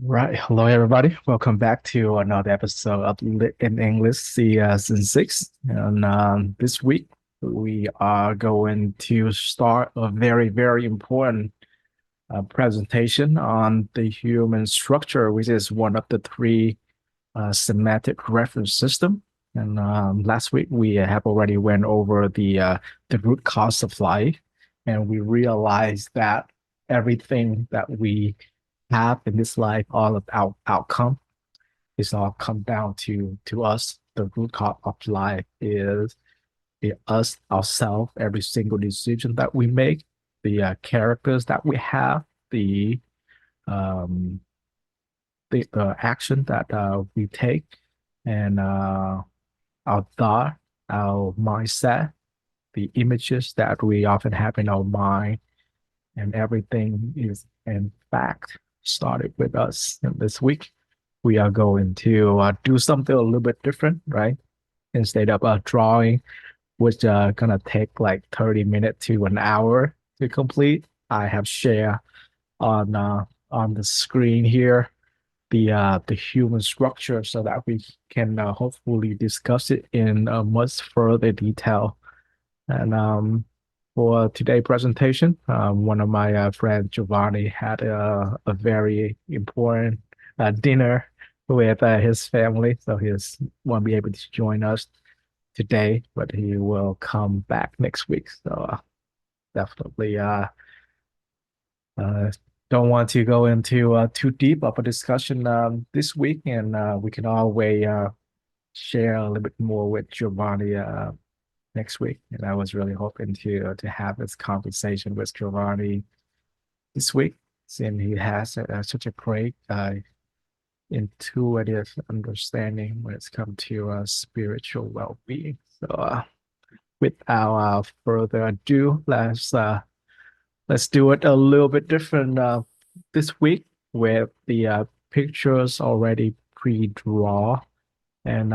Right. Hello, everybody. Welcome back to another episode of Lit in English Season 6. And this week, we are going to start a very, very important presentation on the human structure, which is one of the three semantic reference system. And last week, we have already went over the root cause of life, and we realized that everything that we have in this life, all of our outcome, is all come down to us. The root cause of life is us, ourselves, every single decision that we make, the characters that we have, um, the action that we take, and our thought, our mindset, the images that we often have in our mind, and everything is in fact started with us. And this week, we are going to do something a little bit different, right? Instead of drawing, which gonna take like 30 minutes to an hour to complete, I have shared on the screen here the human structure so that we can hopefully discuss it in much further detail. And for today's presentation, one of my friends, Giovanni, had a very important dinner with his family, so he won't be able to join us today, but he will come back next week. So definitely uh, don't want to go into too deep of a discussion this week, and we can always share a little bit more with Giovanni next week. And I was really hoping to have this conversation with Giovanni this week, since he has such a great intuitive understanding when it's come to spiritual well-being. So without further ado, let's do it a little bit different this week with the pictures already pre-draw, and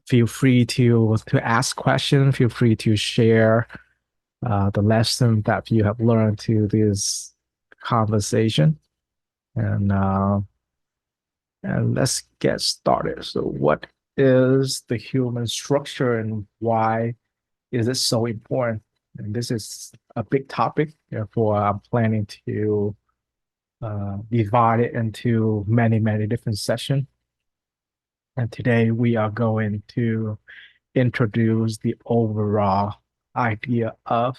feel free to ask questions. Feel free to share the lesson that you have learned to this conversation, and let's get started. So, what is the human structure, and why is it so important? And this is a big topic. Therefore, I'm planning to divide it into many, many different sessions. And today we are going to introduce the overall idea of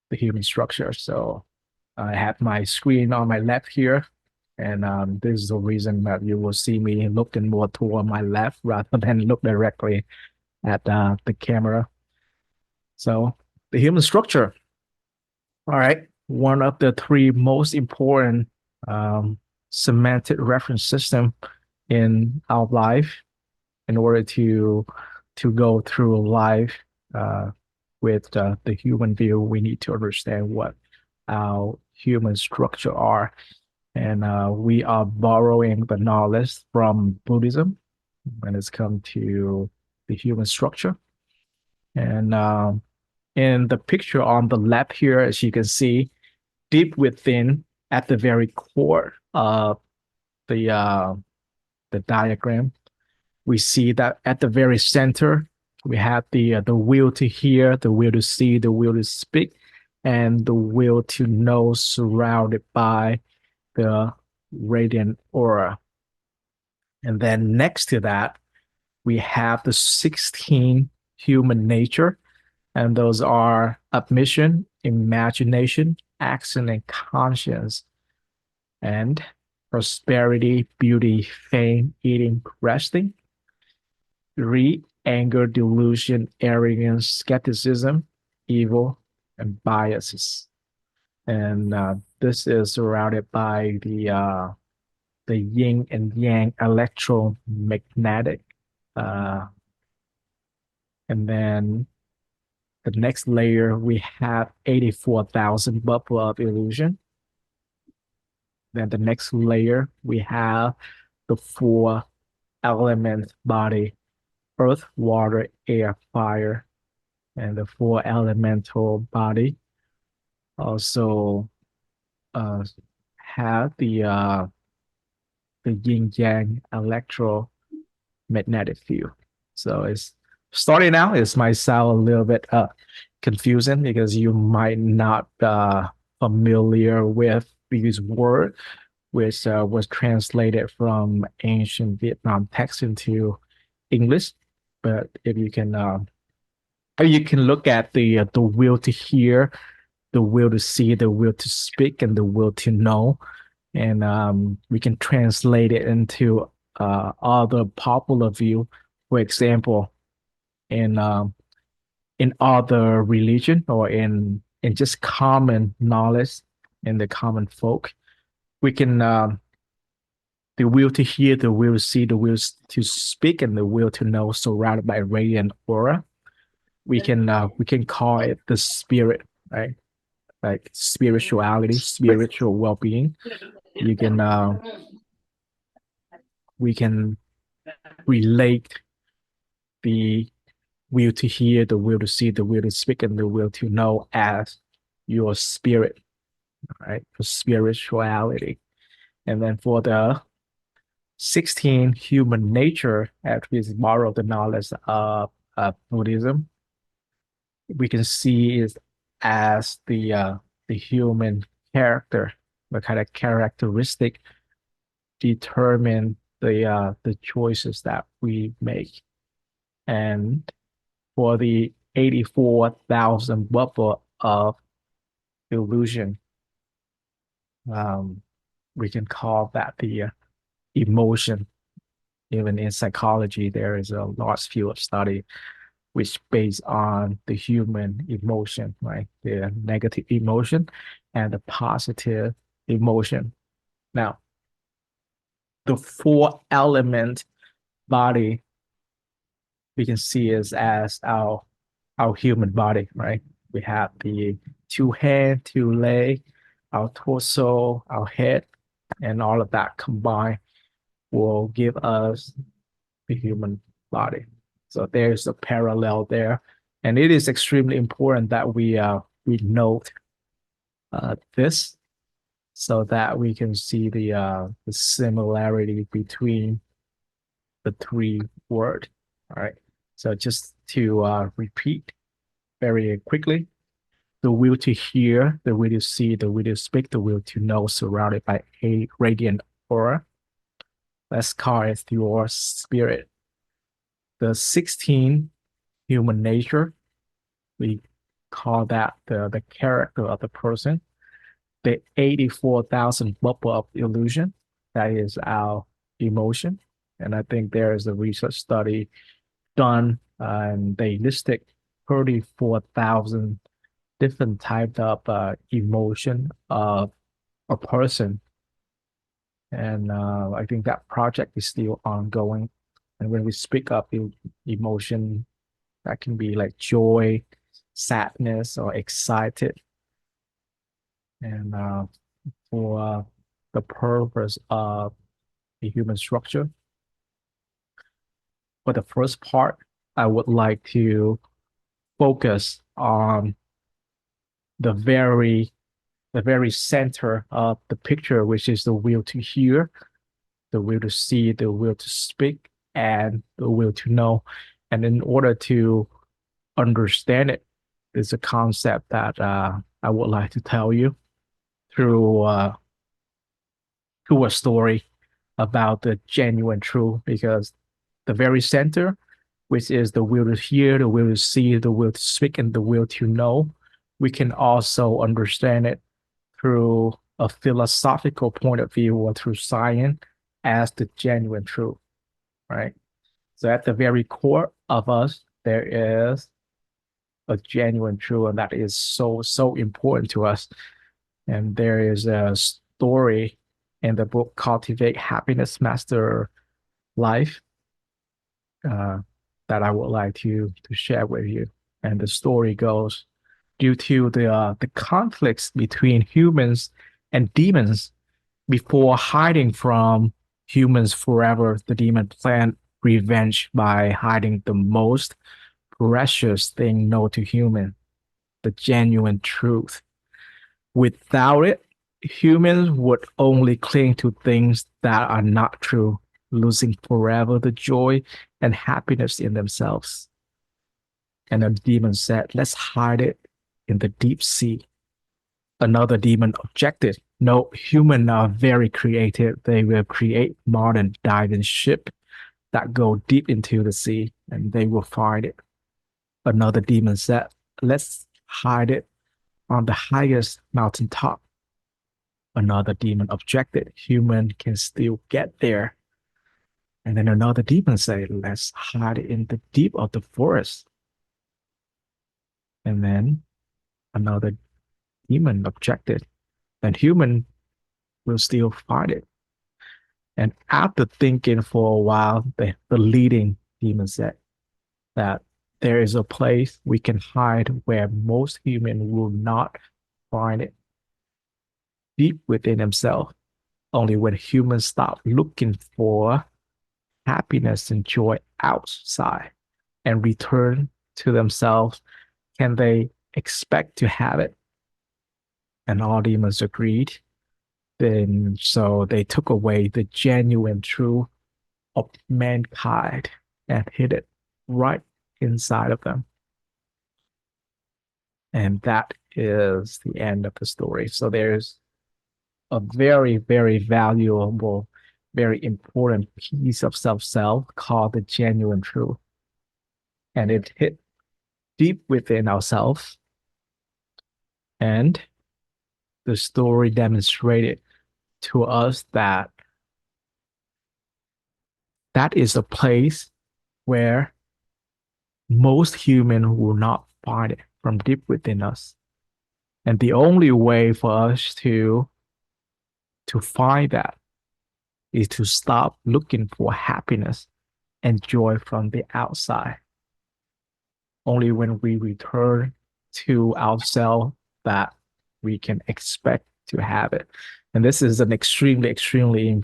the human structure. So I have my screen on my left here, and this is the reason that you will see me looking more toward my left rather than look directly at the camera. So the human structure, all right, one of the three most important um, semantic reference system in our life in order to go through life uh, with the human view. We need to understand what our human structure are, and we are borrowing the knowledge from Buddhism when it's come to the human structure. And in the picture on the left here, as you can see, deep within, at the very core of the uh, the diagram, we see that at the very center, we have the will to hear, the will to see, the will to speak, and the will to know, surrounded by the radiant aura. And then next to that, we have the 16 human nature, and those are admission, imagination, action, and conscience, and prosperity, beauty, fame, eating, resting, greed, anger, delusion, arrogance, skepticism, evil, and biases. And this is surrounded by the yin and yang electromagnetic. Uh, and then the next layer, we have 84,000 bubble of illusion. Then the next layer, we have the four element body: earth, water, air, fire, and the four elemental body also uh, have the the yin-yang electromagnetic field. So it's starting out, it might sound a little bit confusing because you might not familiar with these words, which was translated from ancient Vietnam text into English. But if you can look at the will to hear, the will to see, the will to speak, and the will to know, and we can translate it into other popular view. For example, in other religion or in just common knowledge in the common folk, we can the will to hear, the will to see, the will to speak, and the will to know surrounded by radiant aura. We can call it the spirit, right? Like spirituality, spiritual well-being. You can we can relate the will to hear, the will to see, the will to speak, and the will to know as your spirit, right? For spirituality. And then for the 16 human nature, as we borrow the knowledge of Buddhism, we can see it as the human character, the kind of characteristic determine the choices that we make. And for the 84,000 bubble of illusion, we can call that the emotion. Even in psychology, there is a large field of study which based on the human emotion, right? The negative emotion and the positive emotion. Now, the four element body we can see is as our human body, right? We have the two hand, two leg, our torso, our head, and all of that combined will give us the human body. So there's a parallel there, and it is extremely important that we note this so that we can see the similarity between the three words. All right. So just to repeat very quickly, the will to hear, the will to see, the will to speak, the will to know, surrounded by a radiant aura. Let's call it your spirit. The 16 human nature, we call that the character of the person. The 84,000 bubble of illusion, that is our emotion. And I think there is a research study done, and they listed 34,000 different types of emotion of a person. And I think that project is still ongoing. And when we speak of emotion, that can be like joy, sadness, or excited. And for the purpose of the human structure, for the first part, I would like to focus on the very center of the picture, which is the will to hear, the will to see, the will to speak, and the will to know. And in order to understand it, it's a concept that I would like to tell you through through a story about the genuine truth, because the very center, which is the will to hear, the will to see, the will to speak, and the will to know, we can also understand it through a philosophical point of view or through science as the genuine truth, right? So at the very core of us, there is a genuine truth, and that is so important to us. And there is a story in the book Cultivate Happiness, Master Life, uh, that I would like to share with you. And the story goes, due to the conflicts between humans and demons, before hiding from humans forever, the demon planned revenge by hiding the most precious thing known to human, the genuine truth. Without it, humans would only cling to things that are not true, losing forever the joy and happiness in themselves. And a demon said, let's hide it in the deep sea. Another demon objected, no, humans are very creative. They will create modern diving ship that go deep into the sea and they will find it. Another demon said, let's hide it on the highest mountaintop. Another demon objected, human can still get there. And then another demon said, let's hide it in the deep of the forest. And then another demon objected, and human will still find it. And after thinking for a while, the leading demon said that there is a place we can hide where most humans will not find it, deep within themselves. Only when humans stop looking for happiness and joy outside and return to themselves can they expect to have it. And all demons agreed. Then so they took away the genuine truth of mankind and hid it right inside of them. And that is the end of the story. So there's a very, very valuable, very important piece of self called the genuine truth. And it hit deep within ourselves. And the story demonstrated to us that that is a place where most humans will not find it from deep within us. And the only way for us to find that is to stop looking for happiness and joy from the outside. Only when we return to ourselves that we can expect to have it. And this is an extremely, extremely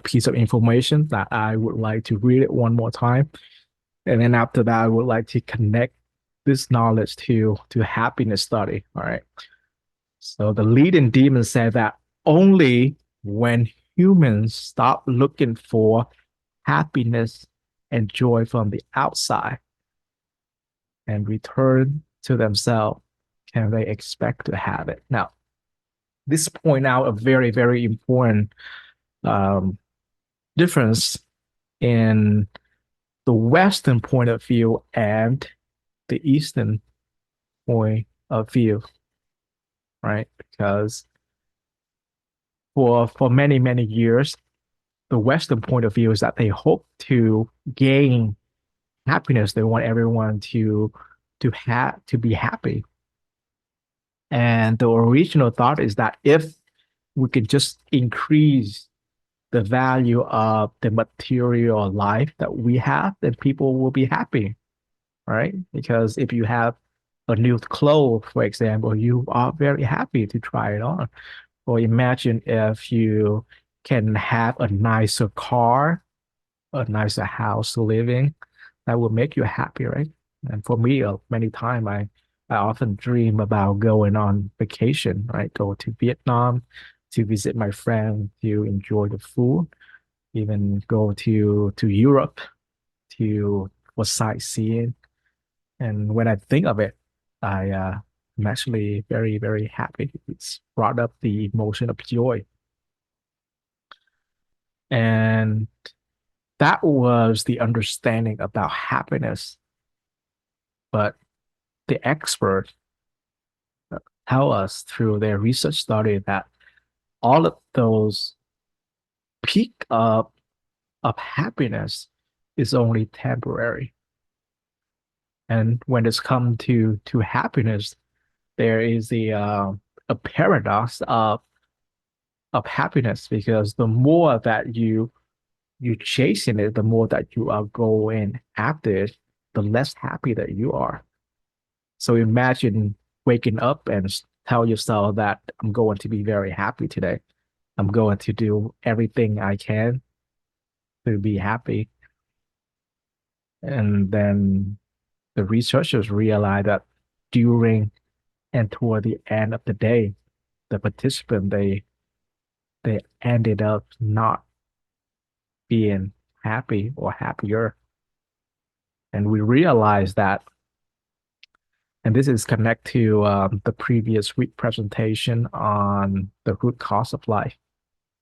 piece of information that I would like to read it one more time. And then after that, I would like to connect this knowledge to happiness study. All right. So the leading demon said that only when humans stop looking for happiness and joy from the outside and return to themselves can they expect to have it. Now, this point out a very, very important um, difference in the Western point of view and the Eastern point of view, right? Because for many, many years, the Western point of view is that they hope to gain happiness. They want everyone to be happy. And the original thought is that if we could just increase the value of the material life that we have, then people will be happy, right? Because if you have a new clothes, for example, you are very happy to try it on. Or imagine if you can have a nicer car, a nicer house to live in, that will make you happy, right? And for me, many times I often dream about going on vacation, right? Go to Vietnam to visit my friend, to enjoy the food, even go to Europe to for sightseeing. And when I think of it, I'm actually very, very happy. It's brought up the emotion of joy. And that was the understanding about happiness. But the expert tell us through their research study that all of those peak of happiness is only temporary. And when it's come to happiness, there is a paradox of happiness because the more that you chasing it, the more that you are going after it, the less happy that you are. So imagine waking up and tell yourself that I'm going to be very happy today. I'm going to do everything I can to be happy. And then the researchers realized that during and toward the end of the day, the participant they ended up not being happy or happier. And we realized that, and this is connect to the previous week presentation on the root cause of life.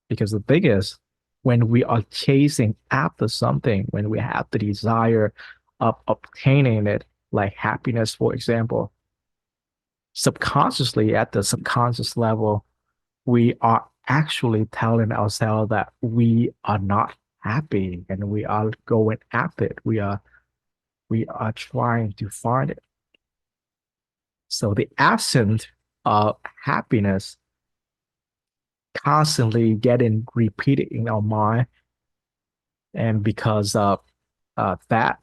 Because the thing is, when we are chasing after something, when we have the desire of obtaining it, like happiness, for example, subconsciously at the subconscious level, we are actually telling ourselves that we are not happy and we are going after it. We are trying to find it. So the absence of happiness constantly getting repeated in our mind, and because of that,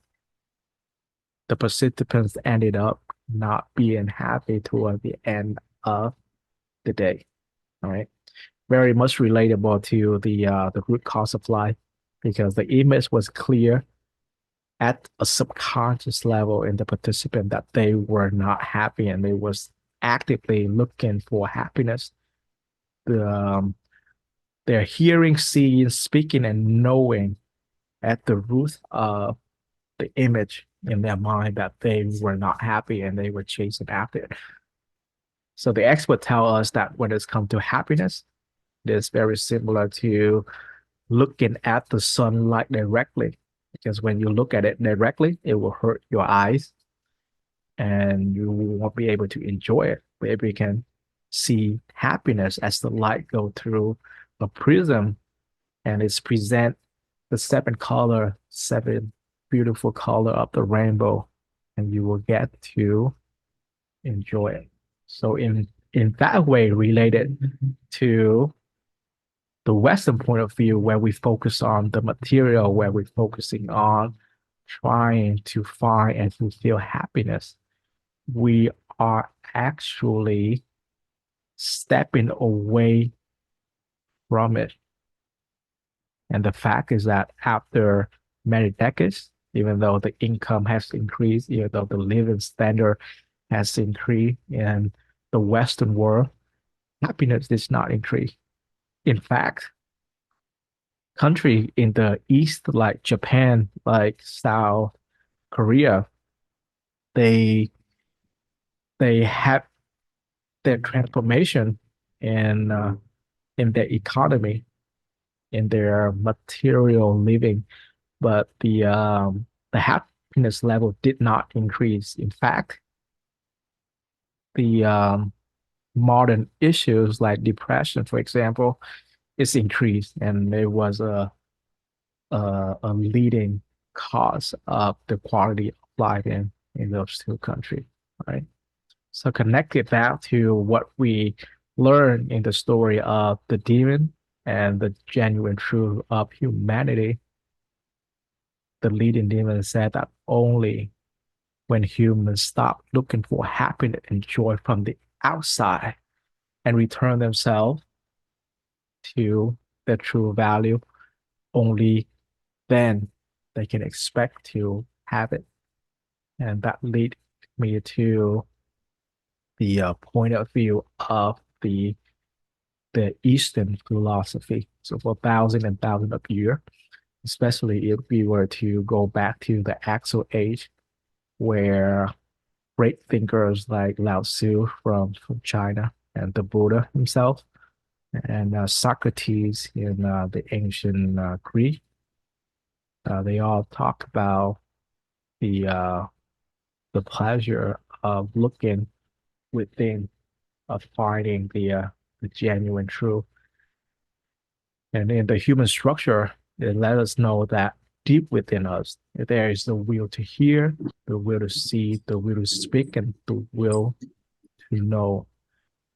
the participants ended up not being happy toward the end of the day. All right, very much relatable to the root cause of life, because the image was clear at a subconscious level in the participant that they were not happy and they was actively looking for happiness. The their hearing, seeing, speaking, and knowing at the root of the image in their mind that they were not happy and they were chasing after it. So the expert tell us that when it's come to happiness, it is very similar to looking at the sunlight directly. Because when you look at it directly, it will hurt your eyes and you won't be able to enjoy it. But you can see happiness as the light go through a prism and it's present the seven beautiful color of the rainbow, and you will get to enjoy it. So in that way, related to the Western point of view, where we focus on the material, where we're focusing on trying to find and fulfill happiness, we are actually stepping away from it. And the fact is that after many decades, even though the income has increased, even though the living standard has increased in the Western world, happiness does not increase. In fact, country in the East, like Japan, like South Korea, they they have their transformation in in their economy, in their material living, but the happiness level did not increase. In fact, the modern issues like depression, for example, is increased, and there was a leading cause of the quality of life in those two countries, right? So connected back to what we learned in the story of the demon and the genuine truth of humanity, the leading demon said that only when humans stop looking for happiness and joy from the outside and return themselves to their true value, only then they can expect to have it. And that lead me to the point of view of the Eastern philosophy. So for thousands and thousands of years, especially if we were to go back to the Axle Age, where great thinkers like Lao Tzu from China and the Buddha himself and Socrates in the ancient Greek, they all talk about the the pleasure of looking within, of finding the genuine truth. And in the human structure, it let us know that deep within us, there is the will to hear, the will to see, the will to speak, and the will to know.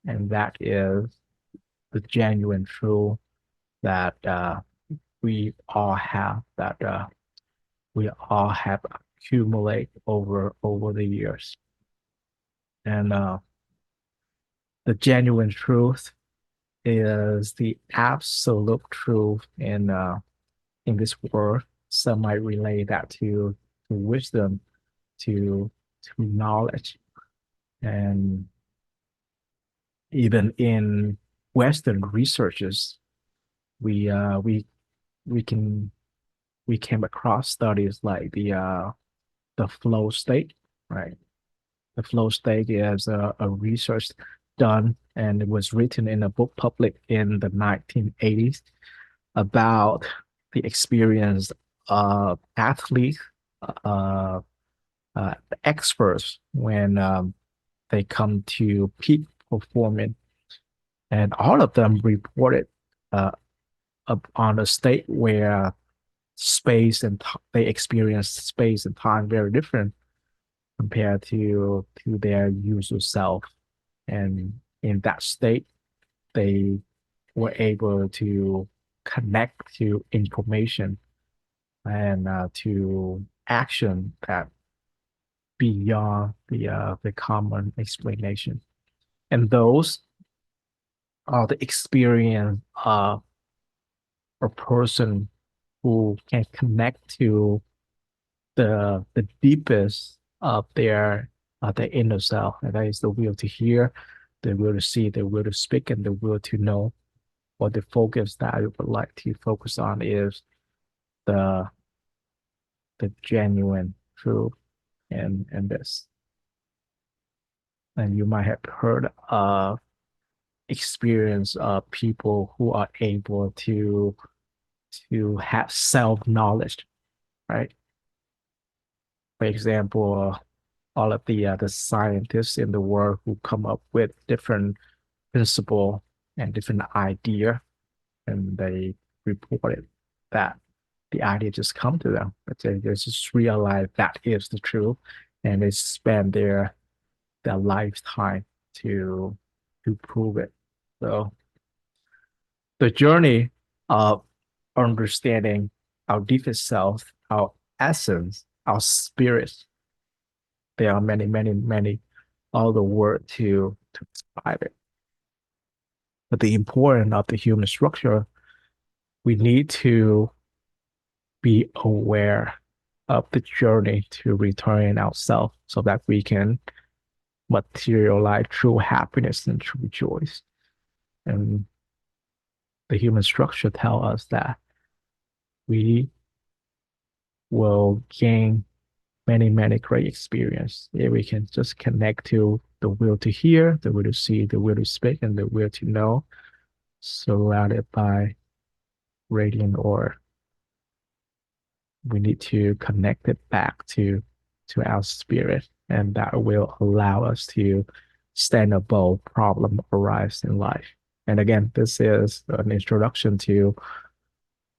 And that is the genuine truth that we all have, that we all have accumulated over the years. And the genuine truth is the absolute truth in this world. Some might relate that to wisdom, to knowledge, and even in Western researchers, we uh, we we can we came across studies like the flow state, right? The flow state is a research done, and it was written in a book published in the 1980s about the experience of athletes, uh, experts when they come to peak performance, and all of them reported uh, on a state where they experience space and time very different compared to their usual self. And in that state, they were able to connect to information and to action that beyond the common explanation. And those are the experience of a person who can connect to the deepest of their inner self, and that is the will to hear, the will to see, the will to speak, and the will to know. What the focus that I would like to focus on is the the genuine truth and this. And you might have heard of experience of people who are able to have self-knowledge, right? For example, all of the scientists in the world who come up with different principle and different idea, and they reported that the idea just come to them, but they just realize that is the truth, and they spend their lifetime to to prove it. So the journey of understanding our deepest self, our essence, our spirit, there are many, many, many other words to describe it. But the importance of the human structure, we need to be aware of the journey to return ourselves so that we can materialize true happiness and true joy. And the human structure tell us that we will gain many, many great experience if we can just connect to the will to hear, the will to see, the will to speak, and the will to know, surrounded by radiant aura. We need to connect it back to our spirit, and that will allow us to stand above problem arise in life. And again, this is an introduction to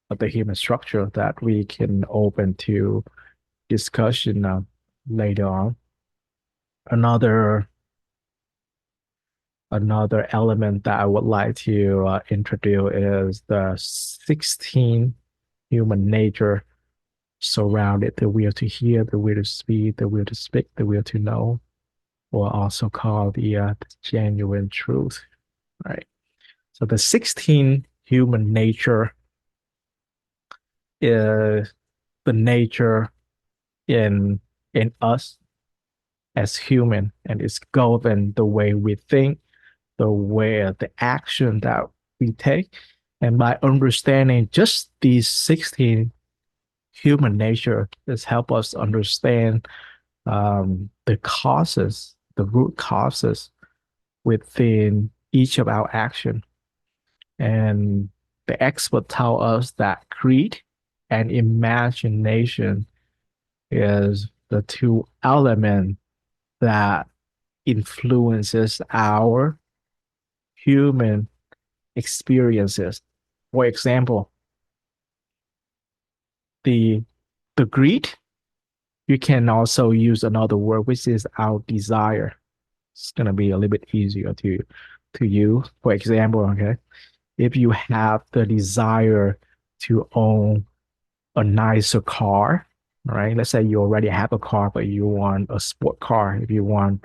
the human structure that we can open to discussion later on. Another another element that I would like to introduce is the 16 human nature surrounded the will to hear, the will to speak, the will to speak, the will to know, or also called the genuine truth, right? So the 16 human nature is the nature in us as human, and it's govern the way we think, the action that we take. And by understanding just these 16 human nature, this help us understand the causes, the root causes within each of our action. And the expert tell us that greed and imagination is the two elements that influences our human experiences. For example, the the greed, you can also use another word, which is our desire. It's gonna be a little bit easier to use. For example, okay, if you have the desire to own a nicer car, right? Let's say you already have a car, but you want a sport car. If you want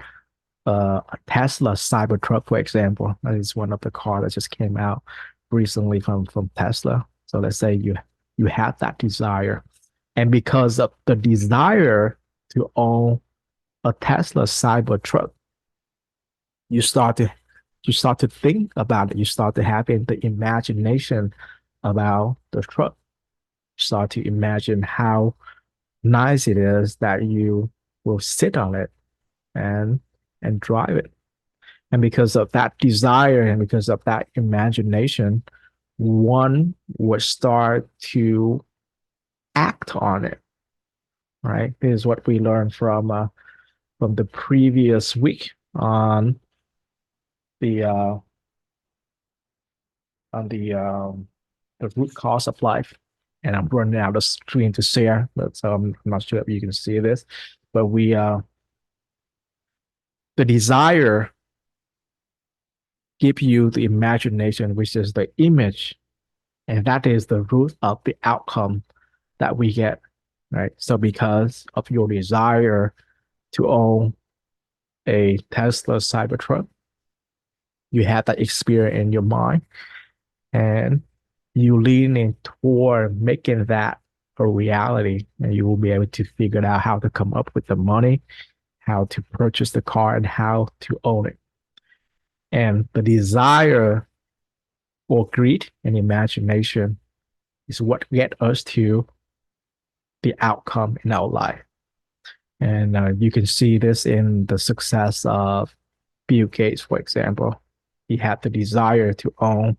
a Tesla Cybertruck, for example, that is one of the cars that just came out recently from Tesla. So let's say you have that desire, and because of the desire to own a Tesla Cybertruck, you start to you start to think about it. You start to having the imagination about the truck. You start to imagine how nice it is that you will sit on it and drive it. And because of that desire and because of that imagination, one would start to act on it, right? This is what we learned from the previous week the uh, on the root cause of life. And I'm running out of screen to share, but so I'm not sure if you can see this. But the desire give you the imagination, which is the image, and that is the root of the outcome that we get, right? So because of your desire to own a Tesla Cybertruck, you have that experience in your mind, and you lean in toward making that a reality, and you will be able to figure out how to come up with the money, how to purchase the car, and how to own it. And the desire for greed and imagination is what get us to the outcome in our life. And you can see this in the success of Bill Gates, for example. He had the desire to own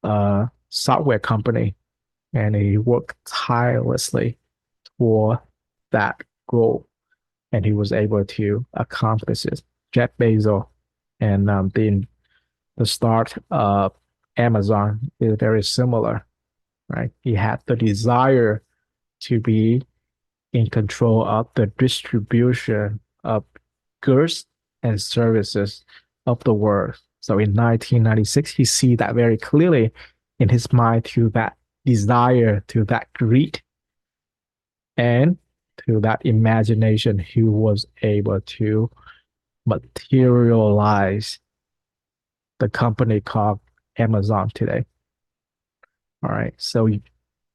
a software company, and he worked tirelessly for that goal, and he was able to accomplish it. Jeff Bezos and the start of Amazon is very similar, right? He had the desire to be in control of the distribution of goods and services of the world. So in 1996, he see that very clearly in his mind to that desire, to that greed, and to that imagination. He was able to materialize the company called Amazon today. All right. So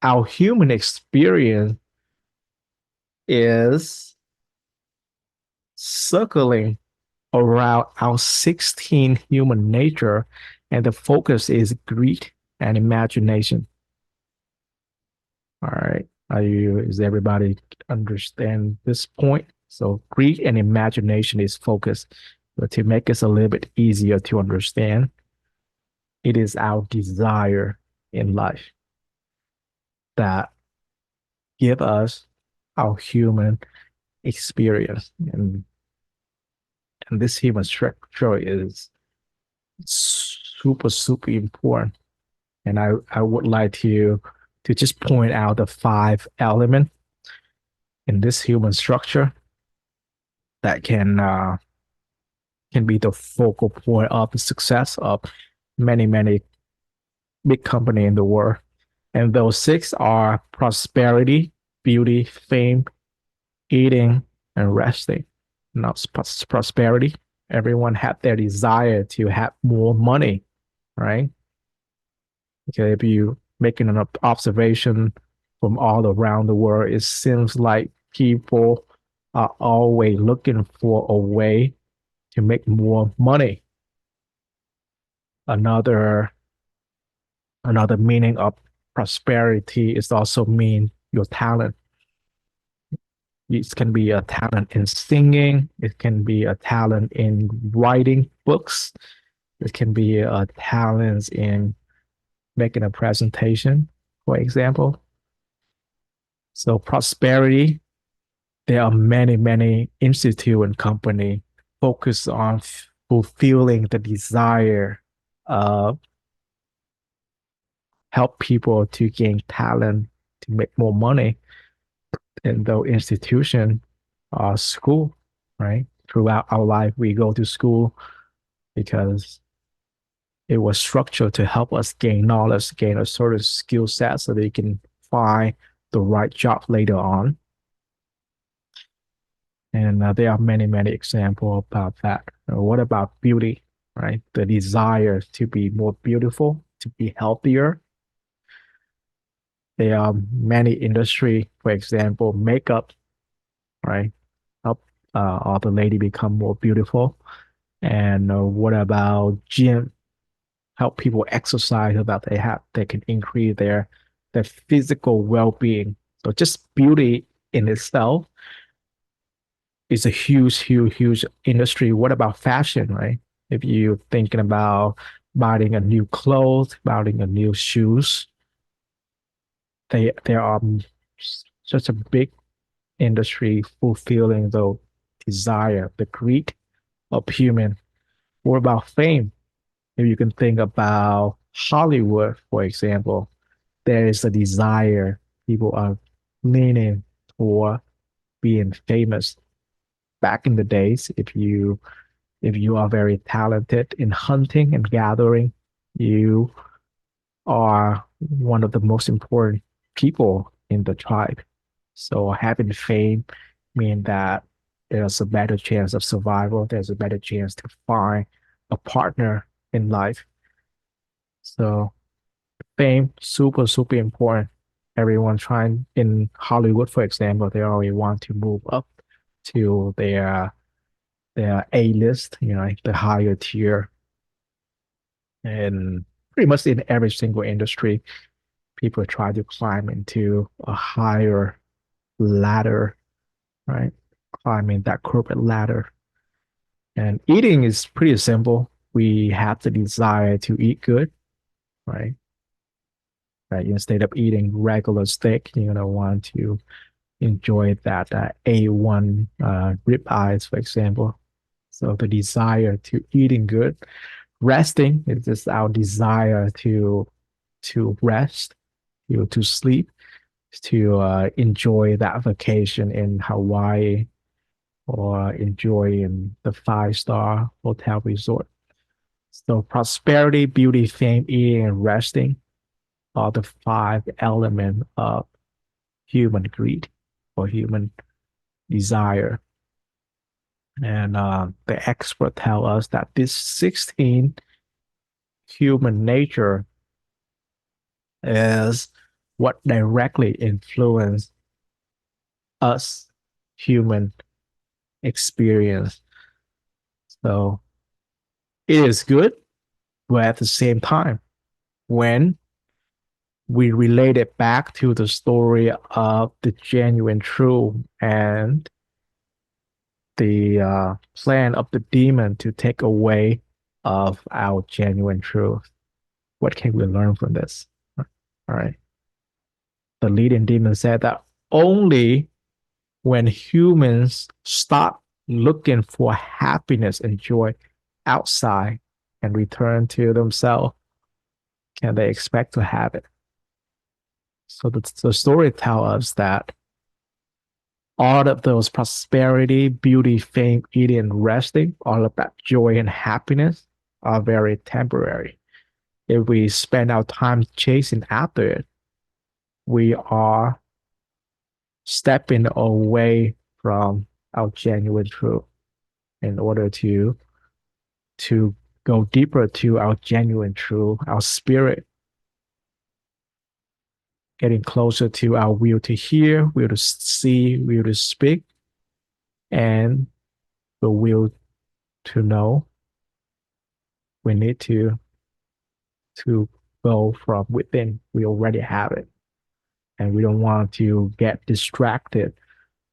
our human experience is circling around our 16 human nature, and the focus is greed and imagination. All right. Is everybody understand this point? So greed and imagination is focus. But to make this a little bit easier to understand, it is our desire in life that give us our human experience. And this human structure is super, super important. And I would like to just point out the 5 elements in this human structure that can be the focal point of the success of many, many big company in the world. And those 6 are prosperity, beauty, fame, eating, and resting. Now, prosperity, everyone had their desire to have more money, right? Okay, if you making an observation from all around the world, it seems like people are always looking for a way to make more money. Another meaning of prosperity is also mean your talent. It can be a talent in singing. It can be a talent in writing books. It can be a talent in making a presentation, for example. So prosperity, there are many, many institute and company focus on fulfilling the desire of help people to gain talent to make more money in those institution or school, right? Throughout our life, we go to school because it was structured to help us gain knowledge, gain a sort of skill set so they can find the right job later on. And there are many, many examples about that. What about beauty, right? The desire to be more beautiful, to be healthier. There are many industry, for example, makeup, right? Help all the lady become more beautiful. And what about gym? Help people exercise so that they can increase their physical well-being. So just beauty in itself is a huge industry. What about fashion, right? If you're thinking about buying a new clothes, buying a new shoes, they are such a big industry fulfilling the desire, the greed of human. What about fame? If you can think about Hollywood, for example, there is a desire. People are leaning toward being famous. Back in the days, if you are very talented in hunting and gathering, you are one of the most important people in the tribe. So having fame means that there's a better chance of survival. There's a better chance to find a partner in life. So fame, super important. Everyone trying in Hollywood, for example, they always want to move up to their A list, like the higher tier. And pretty much in every single industry, people try to climb into a higher ladder, right? Climbing that corporate ladder. And eating is pretty simple. We have the desire to eat good, right? Right. Instead of eating regular steak, want to enjoy that A1 rib eyes, for example. So the desire to eating good, resting is just our desire to rest, to sleep, to enjoy that vacation in Hawaii or enjoy in the five-star hotel resort. So prosperity, beauty, fame, eating, and resting are the five elements of human greed or human desire. And the expert tell us that this 16 human nature is what directly influence us human experience. So it is good, but at the same time, when we relate it back to the story of the genuine truth and the plan of the demon to take away of our genuine truth. What can we learn from this? All right. The leading demon said that only when humans stop looking for happiness and joy outside and return to themselves can they expect to have it. So the story tells us that all of those prosperity, beauty, fame, eating, and resting, all of that joy and happiness are very temporary. If we spend our time chasing after it, we are stepping away from our genuine truth in order to go deeper to our genuine truth, our spirit, getting closer to our will to hear, will to see, will to speak, and the will to know. We need to go from within. We already have it. And we don't want to get distracted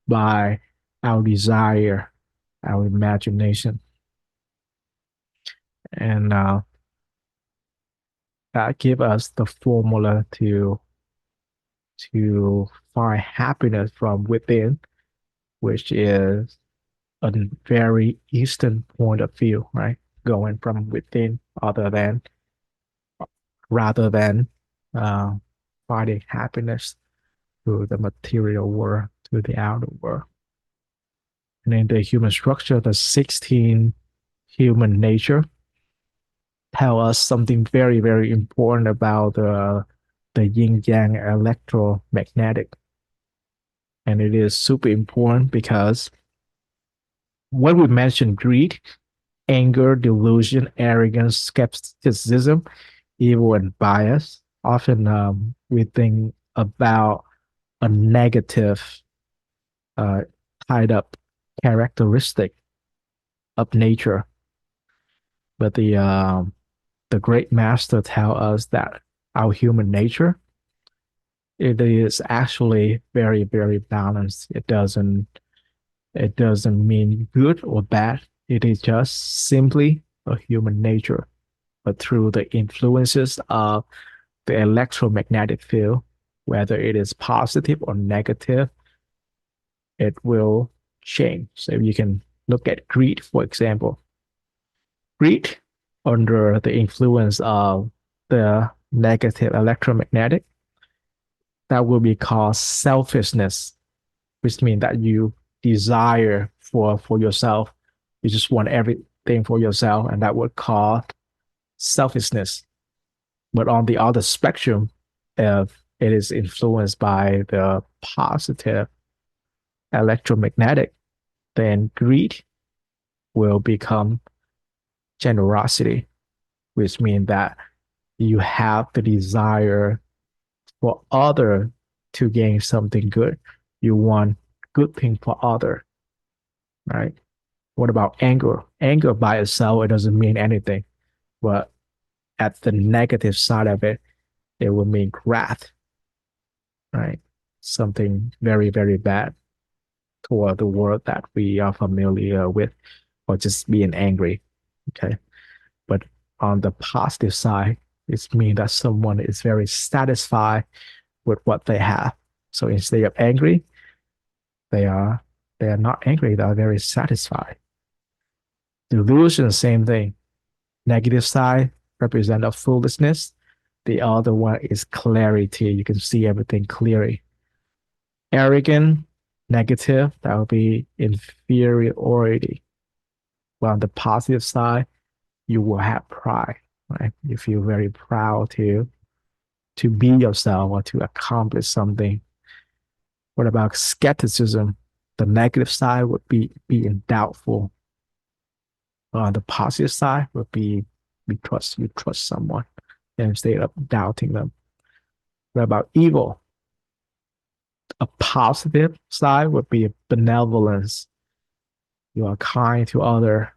by our desire, our imagination. And that give us the formula to find happiness from within, which is a very Eastern point of view, right? Going from within rather than uh, finding happiness through the material world, to the outer world. And in the human structure, the 16 human nature tell us something very important about the yin yang electromagnetic. And it is super important because when we mention greed, anger, delusion, arrogance, skepticism, evil, and bias, often we think about a negative uh, tied up characteristic of nature. But the great master tell us that our human nature, it is actually very, very balanced. It doesn't mean good or bad. It is just simply a human nature. But through the influences of the electromagnetic field, whether it is positive or negative, it will change. So you can look at greed, for example. Greed, under the influence of the negative electromagnetic, that will be called selfishness, which means that you desire for yourself. You just want everything for yourself, and that would cause selfishness. But on the other spectrum, if it is influenced by the positive electromagnetic, then greed will become generosity, which means that you have the desire for other to gain something good. You want good thing for other, right? What about anger? Anger by itself, it doesn't mean anything, but at the negative side of it, it will mean wrath, right? Something very, very bad toward the world that we are familiar with, or just being angry. Okay. But on the positive side, it means that someone is very satisfied with what they have. So instead of angry, they are they are not angry, they are very satisfied. Delusion, same thing. Negative side represent a foolishness. The other one is clarity. You can see everything clearly. Arrogant, negative, that would be inferiority. Well, on the positive side, you will have pride, right? You feel very proud to be yourself or to accomplish something. What about skepticism? The negative side would be being doubtful. The positive side would be you trust someone instead of doubting them. What about evil? A positive side would be benevolence. You are kind to other.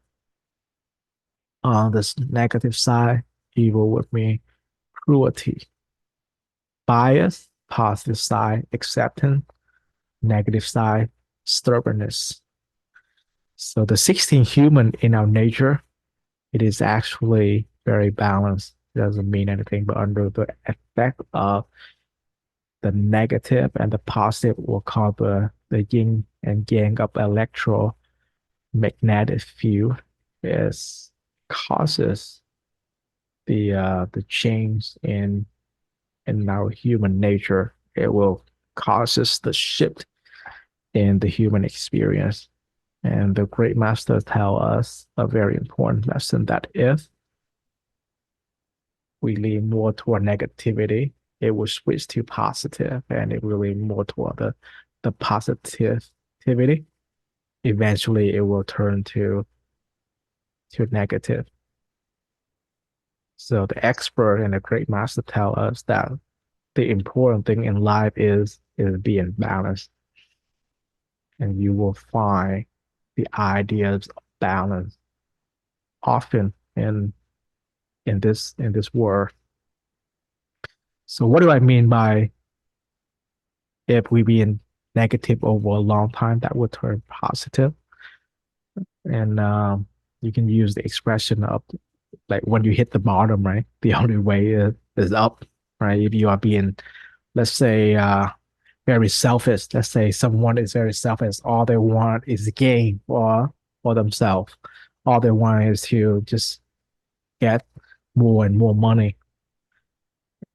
On this negative side, evil would mean cruelty. Bias, positive side, acceptance, negative side, stubbornness. So the 16 human in our nature, it is actually very balanced. It doesn't mean anything, but under the effect of the negative and the positive, we'll call the yin and yang of electromagnetic field, is causes the change in our human nature. It will causes the shift in the human experience. And the great masters tell us a very important lesson that if we lean more toward negativity, it will switch to positive, and if we lean more toward the positivity, eventually it will turn to negative. So the expert and the great master tell us that the important thing in life is being balanced, and you will find the ideas of balance often in this world. So what do I mean by if we be in negative over a long time, that would turn positive? And you can use the expression of like when you hit the bottom, right? The only way is up, right? If you are being, let's say, very selfish. Let's say someone is very selfish. All they want is gain for themselves. All they want is to just get more and more money.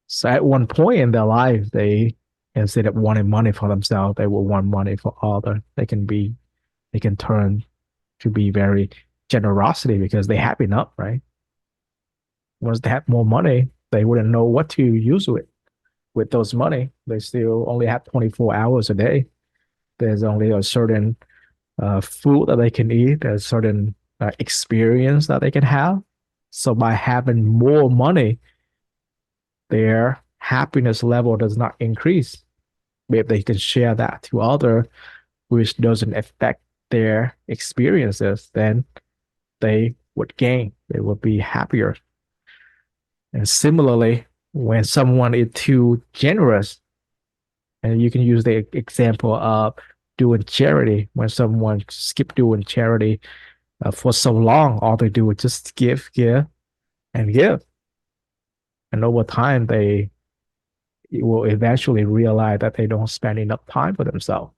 So at one point in their life, they instead of wanting money for themselves, they will want money for others. They can turn to be very generosity because they have enough, right? Once they have more money, they wouldn't know what to use with those money. They still only have 24 hours a day. There's only a certain food that they can eat. There's certain experience that they can have. So by having more money, their happiness level does not increase. If they can share that to other, which doesn't affect their experiences, then they would gain. They would be happier. And similarly, when someone is too generous, and you can use the example of doing charity, when someone skip doing charity for so long, all they do is just give, and give. And over time, they will eventually realize that they don't spend enough time for themselves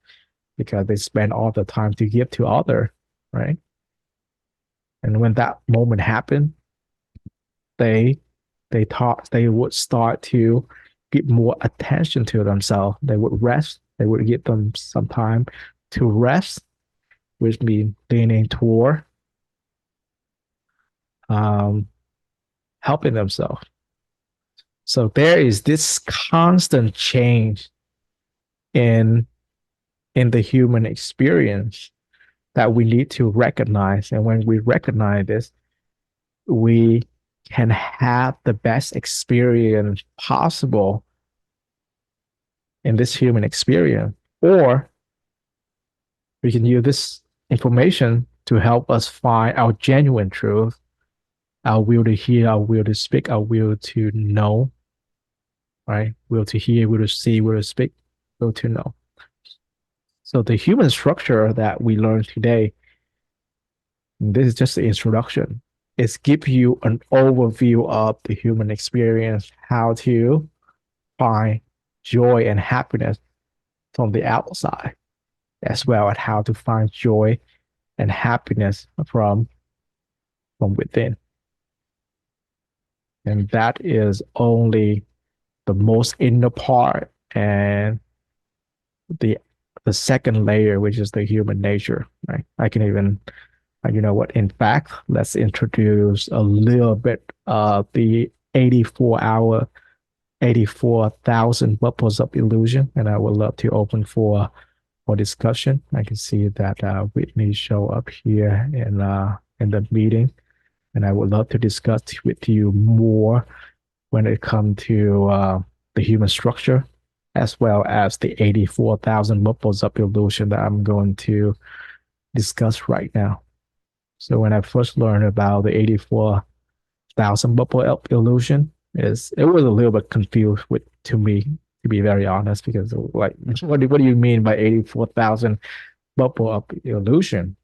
because they spend all the time to give to others, right? And when that moment happened, they they would start to give more attention to themselves. They would rest. They would give them some time to rest, which means leaning toward um, helping themselves. So there is this constant change in the human experience that we need to recognize. And when we recognize this, we can have the best experience possible in this human experience. Or we can use this information to help us find our genuine truth, our will to hear, our will to speak, our will to know, right? Will to hear, will to see, will to speak, will to know. So the human structure that we learned today, this is just the introduction. It's give you an overview of the human experience, how to find joy and happiness from the outside, as well as how to find joy and happiness from within. And that is only the most inner part and the the second layer, which is the human nature, right? I can even, you know what, in fact, let's introduce a little bit of the 84-hour, 84,000 bubbles of illusion, and I would love to open for discussion. I can see that Whitney show up here in the meeting, and I would love to discuss with you more when it comes to the human structure, as well as the 84,000 bubbles of illusion that I'm going to discuss right now. So when I first learned about the 84,000 bubble of illusion, it was a little bit confused with to me, to be very honest, because like, what do you mean by 84,000 bubble of illusion?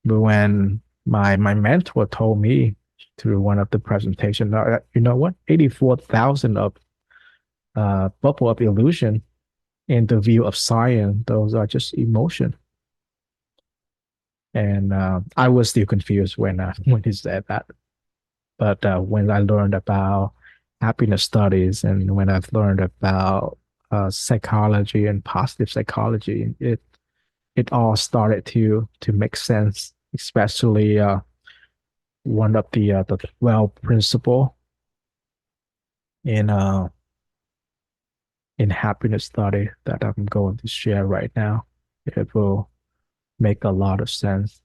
But when my mentor told me through one of the presentation, you know what, 84,000 of bubble of illusion in the view of science, those are just emotion. And I was still confused when when he said that. But when I learned about happiness studies and when I've learned about psychology and positive psychology, it all started to make sense. Especially one of the 12 principle in happiness study that I'm going to share right now. It will make a lot of sense.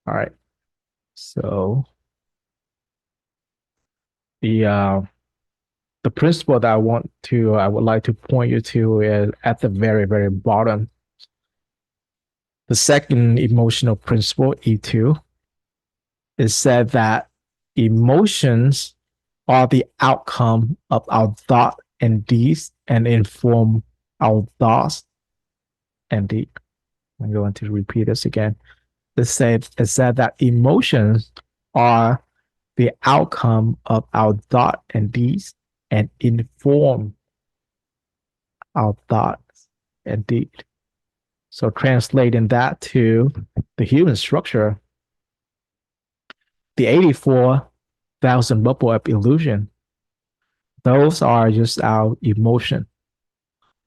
All right. So the principle that I would like to point you to is at the very, very bottom. The second emotional principle, E2, is said that emotions are the outcome of our thought and deeds and inform our thoughts and deeds. I'm going to repeat this again. It said that emotions are the outcome of our thought and deeds and inform our thoughts and deeds. So translating that to the human structure, the 84,000 bubble of illusion, those are just our emotion,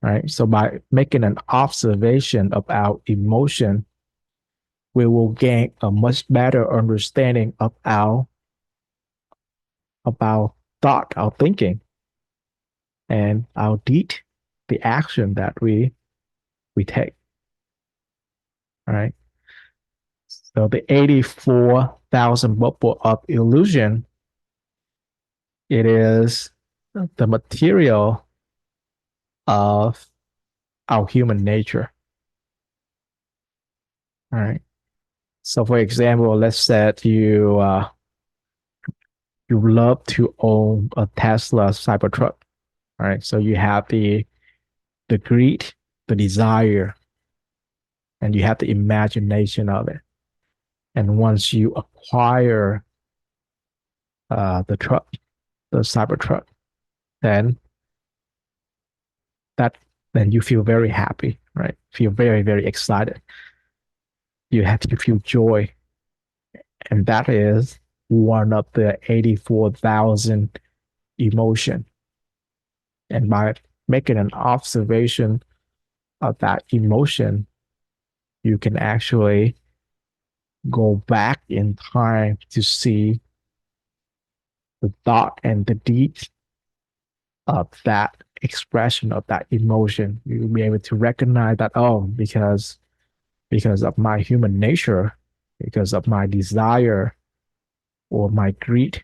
right? So by making an observation of our emotion, we will gain a much better understanding of our thought, our thinking, and our deed, the action that we take. All right. So the 84,000 bubble of illusion, it is the material of our human nature. All right. So for example, let's say you love to own a Tesla Cybertruck, right? So you have the greed, the desire, and you have the imagination of it. And once you acquire the truck, the Cybertruck, then that then you feel very happy, right? Feel very, very excited. You have to feel joy. And that is one of the 84,000 emotion. And by making an observation of that emotion, you can actually go back in time to see the thought and the deed of that expression of that emotion. You'll be able to recognize that, oh, because of my human nature, because of my desire or my greed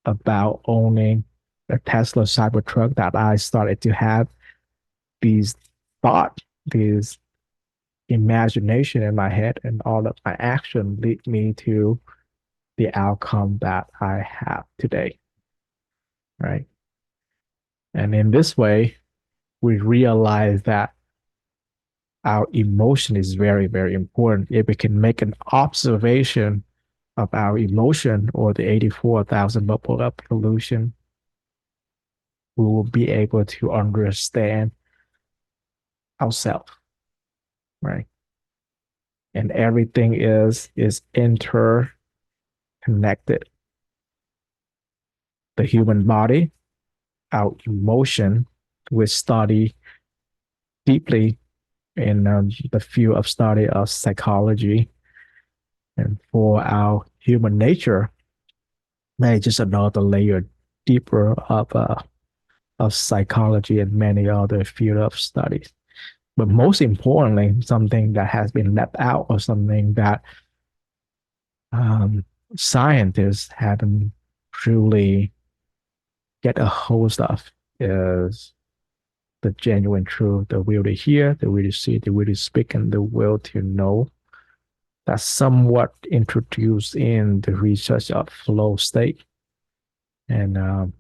about owning a Tesla Cybertruck, that I started to have these thoughts, these imagination in my head, and all of my action lead me to the outcome that I have today, right? And in this way, we realize that our emotion is very, very important. If we can make an observation of our emotion or the 84,000 bubble up illusion, we will be able to understand ourselves, right? And everything is interconnected. The human body, our emotion, we study deeply in the field of study of psychology. And for our human nature, that is just another layer deeper of psychology and many other field of studies. But most importantly, something that has been left out or something that scientists haven't truly get a hold of is the genuine truth, the will to hear, the will to see, the will to speak, and the will to know. That's somewhat introduced in the research of flow state and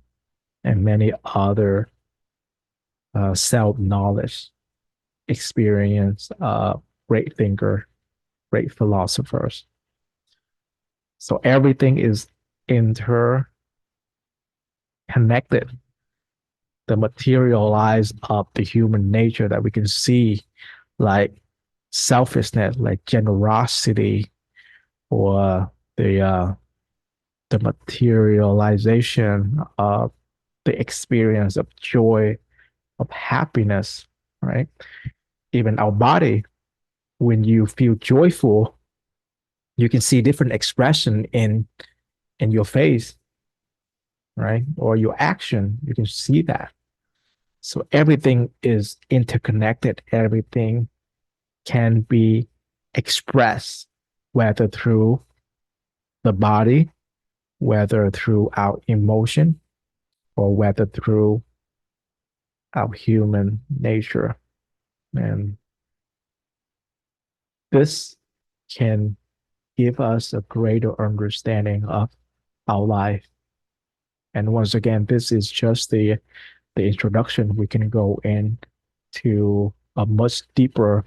many other self-knowledge experience great thinker, great philosophers. So everything is interconnected. The materialized of the human nature that we can see, like selfishness, like generosity, or the materialization of the experience of joy, of happiness, right? Even our body, when you feel joyful, you can see different expression in your face, right? Or your action, you can see that. So everything is interconnected. Everything can be expressed, whether through the body, whether through our emotion, or whether through our human nature. And this can give us a greater understanding of our life. And once again, this is just the introduction. We can go into a much deeper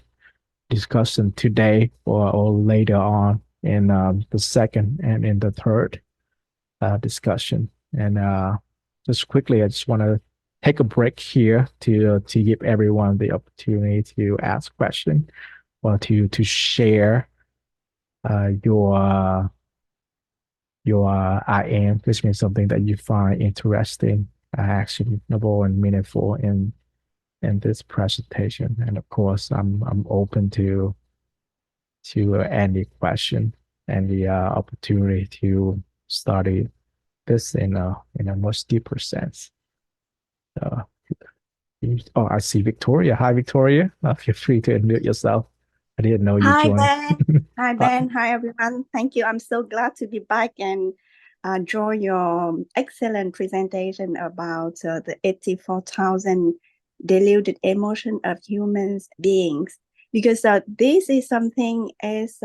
discussion today or later on in the second and in the third discussion. And just quickly, I just want to take a break here to give everyone the opportunity to ask questions or to share your I am, which means something that you find interesting, actionable, and meaningful in this presentation. And of course, I'm open to any question and the opportunity to study this in a much deeper sense. Uh, oh, I see Victoria. Hi, Victoria. Feel free to unmute yourself. I didn't know you Hi, joined. Ben. Hi, Ben. Hi, everyone. Thank you. I'm so glad to be back and draw your excellent presentation about the 84,000 deluded emotion of humans beings. Because this is something as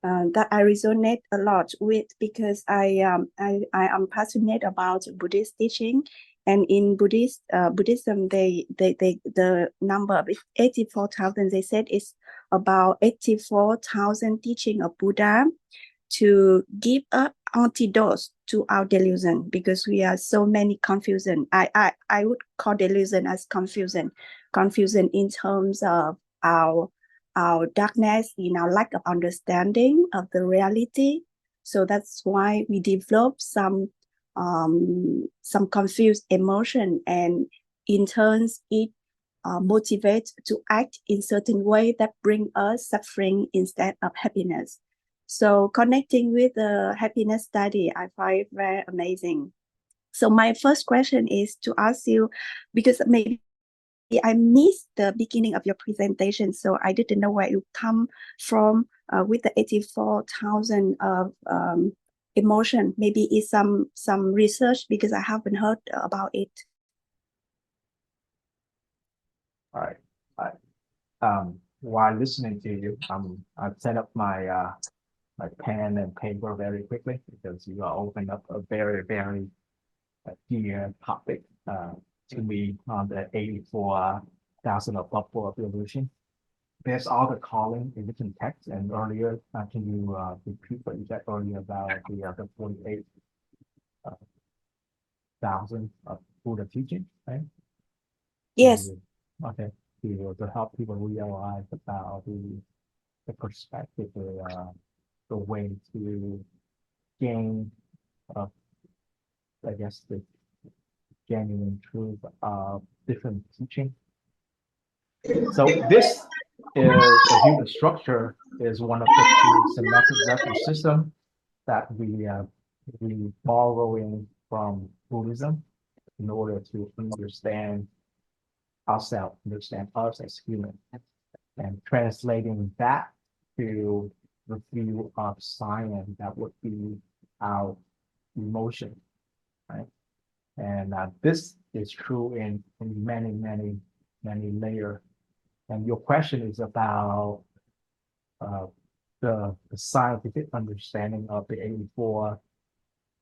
that I resonate a lot with because I am passionate about Buddhist teaching, and in Buddhism they the number of 84,000, they said is about 84,000 teaching of Buddha to give up antidotes to our delusion, because we are so many confusion. I would call delusion as confusion in terms of our darkness, in our lack of understanding of the reality. So that's why we develop some confused emotion, and in turns it motivates to act in certain way that bring us suffering instead of happiness. So connecting with the happiness study, I find very amazing. So my first question is to ask you, because maybe I missed the beginning of your presentation, so I didn't know where you come from with the 84,000 of emotion. Maybe it's some research, because I haven't heard about it. All right. While listening to you, I've set up my pen and paper very quickly, because you are opening up a very, very dear topic to me on the 84,000 of Buffalo Revolution. There's all the calling in different texts, and earlier, can you repeat what you said earlier about the 48,000 of Buddha teaching, right? Yes. Okay, to help people realize about the perspective, the way to gain, I guess, the genuine truth of different teaching. So this is the human structure is one of the two semantic reference system that we borrowing from Buddhism in order to understand ourselves, understand us as human, and translating that to the view of science that would be our emotion, right? And this is true in many, many, many layers. And your question is about the scientific understanding of the 84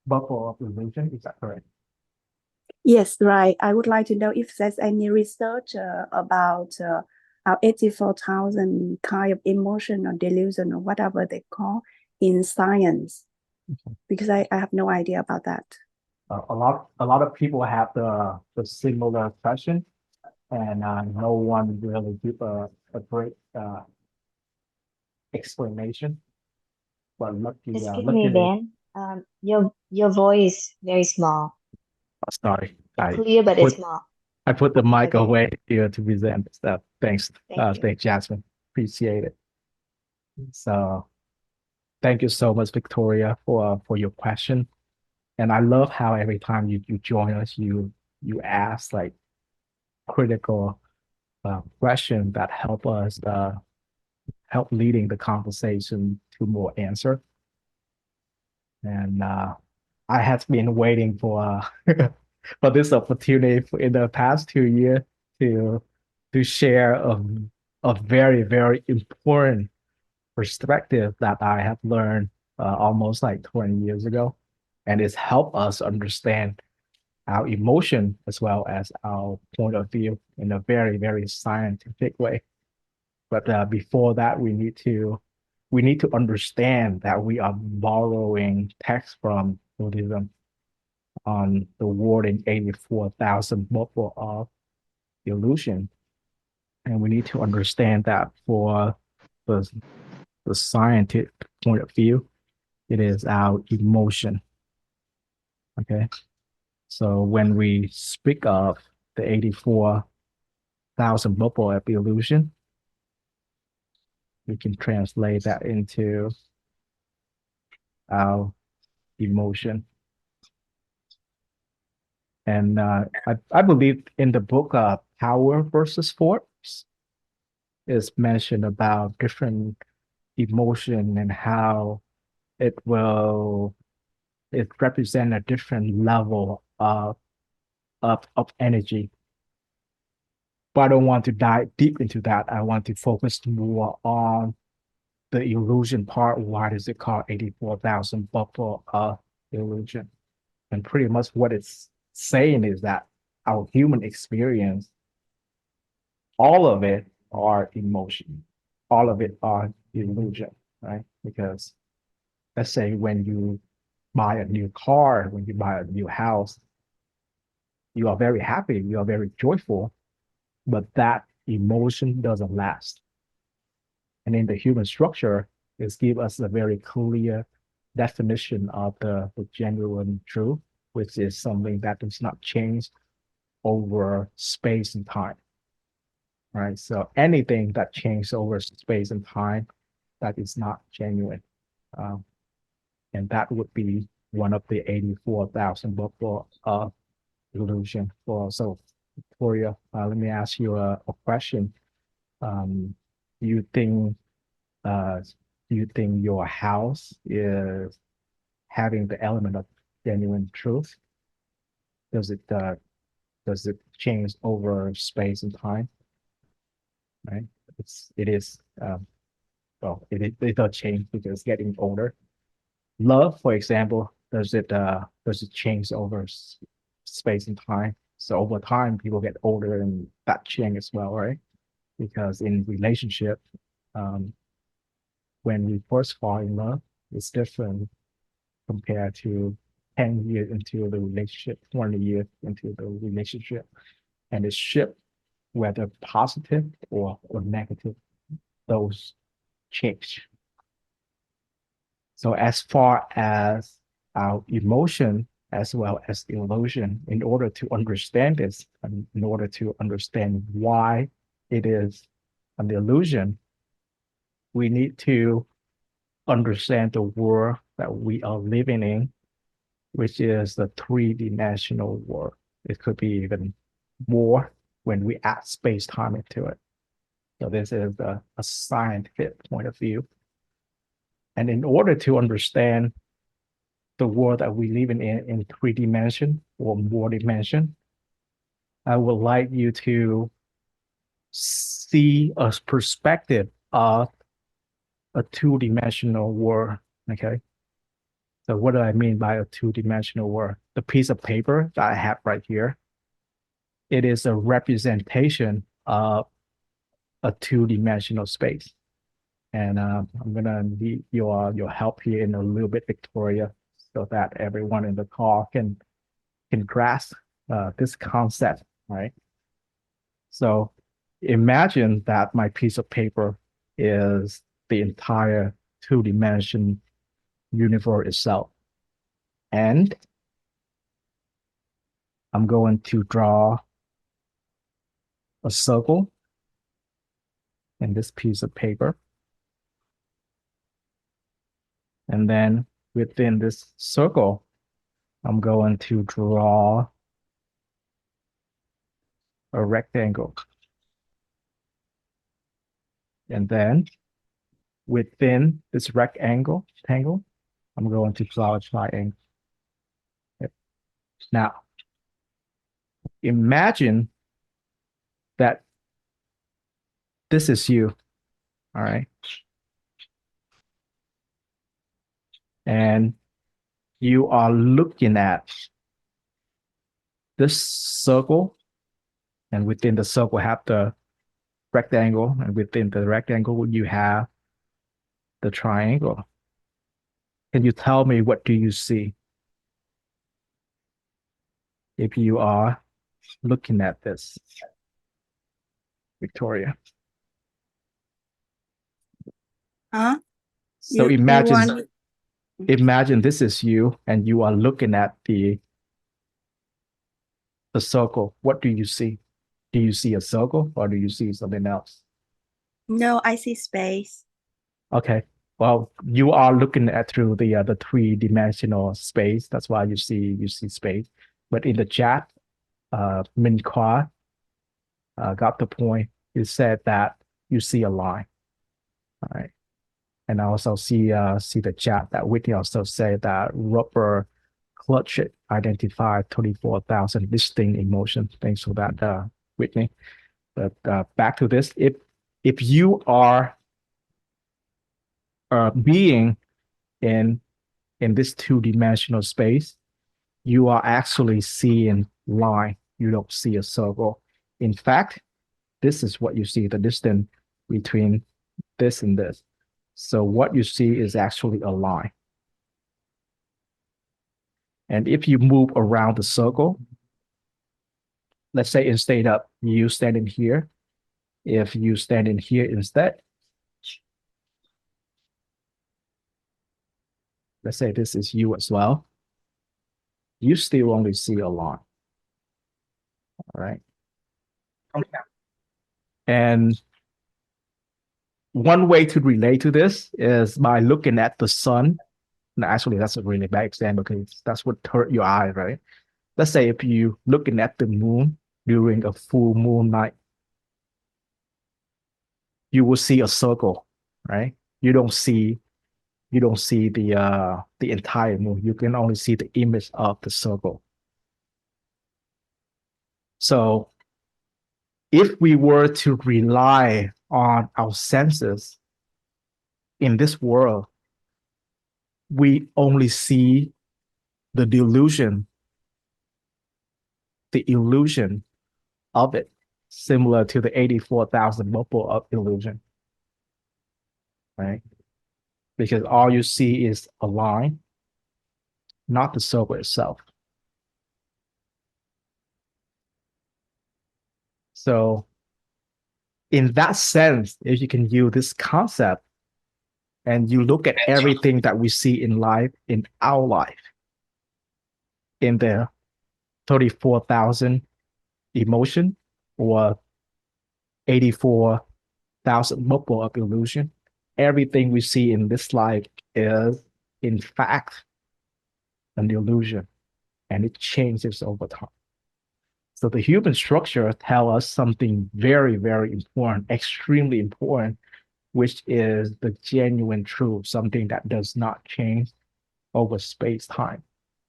bubble of illusion. Is that correct? Yes, right. I would like to know if there's any research about our 84,000 kind of emotion or delusion or whatever they call in science, because I have no idea about that. A lot of people have the similar question, and no one really give a great explanation. But Excuse me, luckily, Ben. Your voice very small. sorry, Clear, but it's small. I put the mic Okay. away here to present stuff. Thanks, Thank you. thanks, Jasmine. Appreciate it. So, thank you so much, Victoria, for your question. And I love how every time you join us, you ask like critical question that help us help leading the conversation to more answer. And I have been waiting for for this opportunity in the past 2 years to share a very, very important perspective that I have learned almost like 20 years ago, and it's helped us understand our emotion as well as our point of view in a very, very scientific way. But before that, we need to understand that we are borrowing text from Buddhism on the wording 84,000 bubble of illusion. And we need to understand that for the, the scientific point of view, it is our emotion. Okay. So when we speak of the 84,000 bubble of illusion, we can translate that into our emotion. And I believe in the book Power versus Force is mentioned about different emotion and how it represent a different level of energy. But I don't want to dive deep into that. I want to focus more on the illusion part, why is it called 84,000 bubble of illusion? And pretty much what it's saying is that our human experience, all of it are emotion, all of it are illusion, right? Because let's say when you buy a new car, when you buy a new house, you are very happy, you are very joyful, but that emotion doesn't last. And in the human structure, it gives us a very clear definition of the genuine truth, which is something that does not change over space and time. Right. So anything that changes over space and time, that is not genuine. And that would be one of the 84,000 bubble of illusion. So Victoria, let me ask you a question. Do you think your house is having the element of genuine truth? Does it change over space and time? Right? It is well, it does change because it's getting older. Love, for example, does it change over space and time? So over time, people get older and that change as well, right? Because in relationship, when we first fall in love, it's different compared to 10 years into the relationship, 20 years into the relationship. And it shift, whether positive or negative, those change. So as far as our emotion as well as illusion, in order to understand this, and in order to understand why it is an illusion, we need to understand the world that we are living in, which is the three-dimensional world. It could be even more when we add space-time into it. So this is a scientific point of view. And in order to understand the world that we live in three dimension or more dimension, I would like you to see a perspective of a two-dimensional world, okay? So what do I mean by a two-dimensional world? The piece of paper that I have right here, it is a representation of a two-dimensional space. And I'm gonna need your help here in a little bit, Victoria, so that everyone in the call can grasp this concept, right? So imagine that my piece of paper is the entire two-dimension universe itself. And I'm going to draw a circle in this piece of paper. And then within this circle, I'm going to draw a rectangle. And then within this rectangle, I'm going to draw a triangle. Yep. Now, imagine that this is you, all right? And you are looking at this circle, and within the circle have the rectangle, and within the rectangle you have the triangle. Can you tell me, what do you see if you are looking at this, Victoria? So imagine this is you and you are looking at the circle. What do you see? Do you see a circle or do you see something else? No, I see space. Okay. Well, you are looking at through the three-dimensional space. That's why you see space. But in the chat, Minh Khoa got the point. He said that you see a line. All right. And I also see the chat that Whitney also said that Robert Clutch identified 24,000 distinct emotions. Thanks for that, Whitney. But back to this, if you are being in this two-dimensional space, you are actually seeing line. You don't see a circle. In fact, this is what you see, the distance between this and this. So what you see is actually a line. And if you move around the circle, let's say instead of you standing here, if you stand in here instead, let's say this is you as well, you still only see a line. All right. Okay. And one way to relate to this is by looking at the sun. No, actually, that's a really bad example because that's what hurt your eye, right? Let's say if you looking at the moon during a full moon night, you will see a circle, right? You don't see the entire moon. You can only see the image of the circle. So if we were to rely on our senses in this world, we only see the delusion, the illusion of it, similar to the 84,000 multiple of illusion, right? Because all you see is a line, not the circle itself. So in that sense, if you can use this concept and you look at everything that we see in life, in our life, in the 34,000 emotion or 84,000 multiple of illusion, everything we see in this life is in fact an illusion, and it changes over time. So the human structure tells us something very, very important, extremely important, which is the genuine truth, something that does not change over space time,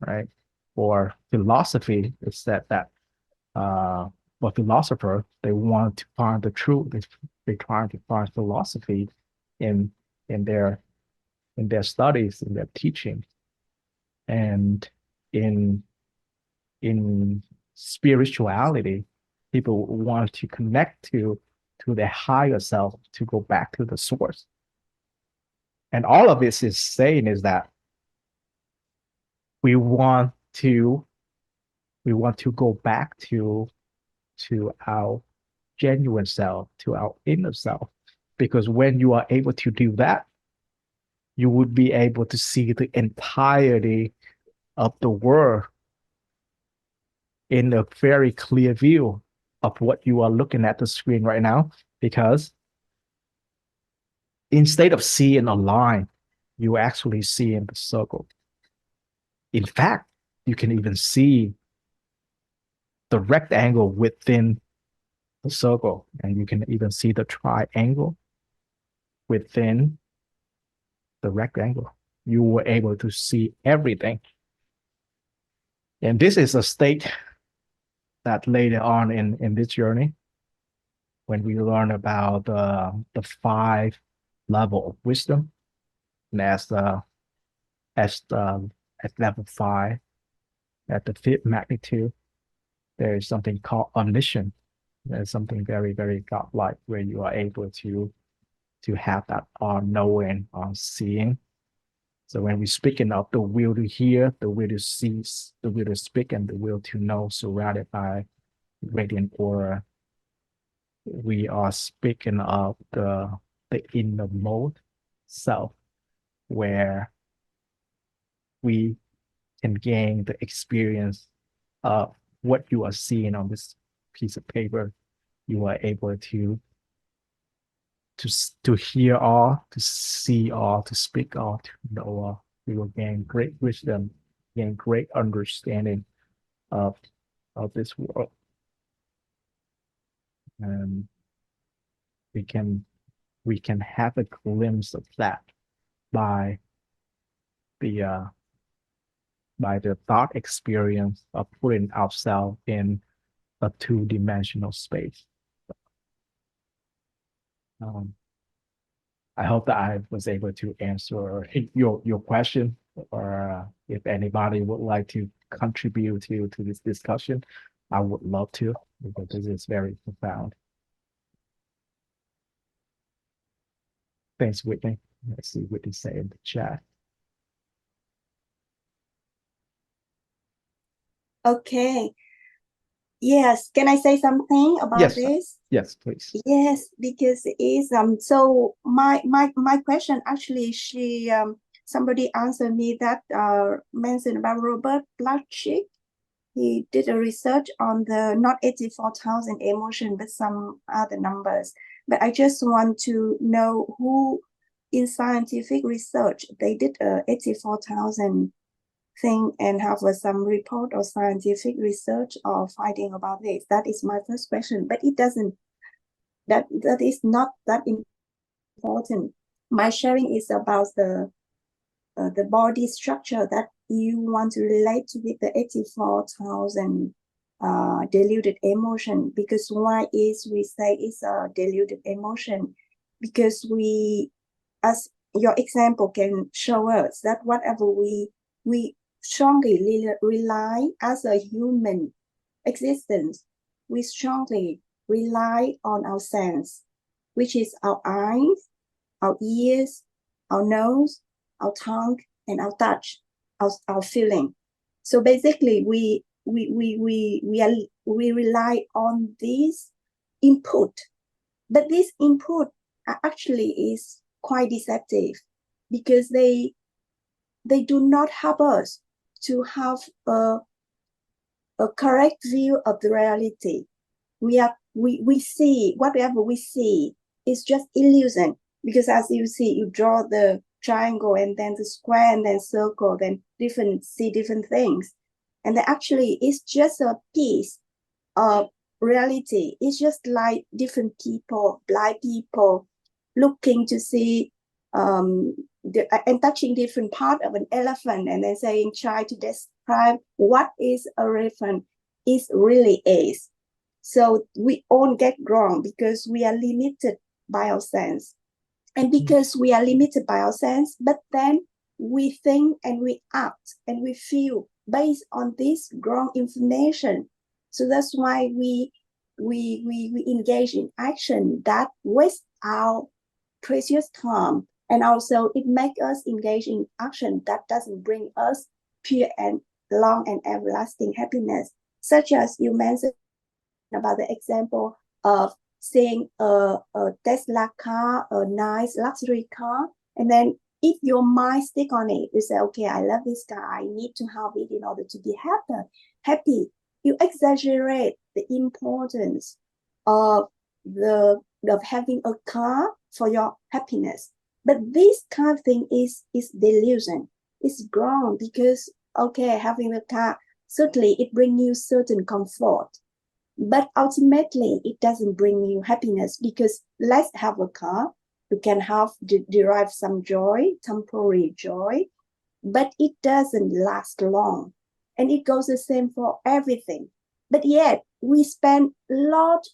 right? For philosophy, it's that for philosophers, they want to find the truth. They try to find philosophy in in their studies, in their teaching, and in in spirituality, people want to connect to their higher self, to go back to the source. And all of this is saying is that we want to go back to our genuine self, to our inner self. Because when you are able to do that, you would be able to see the entirety of the world in a very clear view of what you are looking at the screen right now. Because instead of seeing a line, you actually see in the circle. In fact, you can even see the rectangle within the circle, and you can even see the triangle within the rectangle. You were able to see everything. And this is a state that later on in this journey, when we learn about the 5 level of wisdom, and as at level 5, at the 5th magnitude, there is something called omniscience. There's something very, very godlike where you are able to have that on knowing, on seeing. So when we're speaking of the will to hear, the will to see, the will to speak, and the will to know, surrounded by radiant aura, we are speaking of the inner mode self, where we can gain the experience of what you are seeing on this piece of paper. You are able to hear all, to see all, to speak all, to know all. We will gain great wisdom, gain great understanding of this world. And we can have a glimpse of that by the thought experience of putting ourselves in a two-dimensional space. I hope that I was able to answer your question, or if anybody would like to contribute to this discussion, I would love to, because this is very profound. Thanks, Whitney. Let's see what they say in the chat. Okay. Yes. Can I say something about Yes, this? yes, please. Yes, because it is so my question actually, she somebody answered me that mentioned about Robert Plutchik. He did a research on the not 84,000 emotion but some other numbers. But I just want to know who in scientific research they did 84,000 thing and have some report or scientific research or finding about this. That is my first question. But it doesn't that is not that important. My sharing is about the body structure that you want to relate to with the 84,000 deluded emotion. Because why is we say it's a deluded emotion? Because we, as your example can show us, that whatever we strongly rely as a human existence, we strongly rely on our sense, which is our eyes, our ears, our nose, our tongue, and our touch, our feeling. So basically, we rely on this input, but this input actually is quite deceptive, because they do not help us to have a correct view of the reality. We see whatever we see is just illusion, because as you see, you draw the triangle and then the square and then circle, then see different things, and then actually it's just a piece of reality. It's just like different people, blind people, looking to see and touching different part of an elephant, and then saying, try to describe what is an elephant really is. So we all get wrong because we are limited by our sense. And because we are limited by our sense, but then we think and we act and we feel based on this wrong information. So that's why we engage in action that waste our precious time. And also it makes us engage in action that doesn't bring us pure and long and everlasting happiness, such as you mentioned about the example of seeing a Tesla car, a nice luxury car, and then if your mind stick on it, you say, okay, I love this car, I need to have it in order to be happy. You exaggerate the importance of having a car for your happiness. But this kind of thing is delusion. It's wrong, because okay, having a car, certainly it brings you certain comfort, but ultimately it doesn't bring you happiness, because let's have a car, you can have derive some joy, temporary joy, but it doesn't last long. And it goes the same for everything. But yet we spend a lot,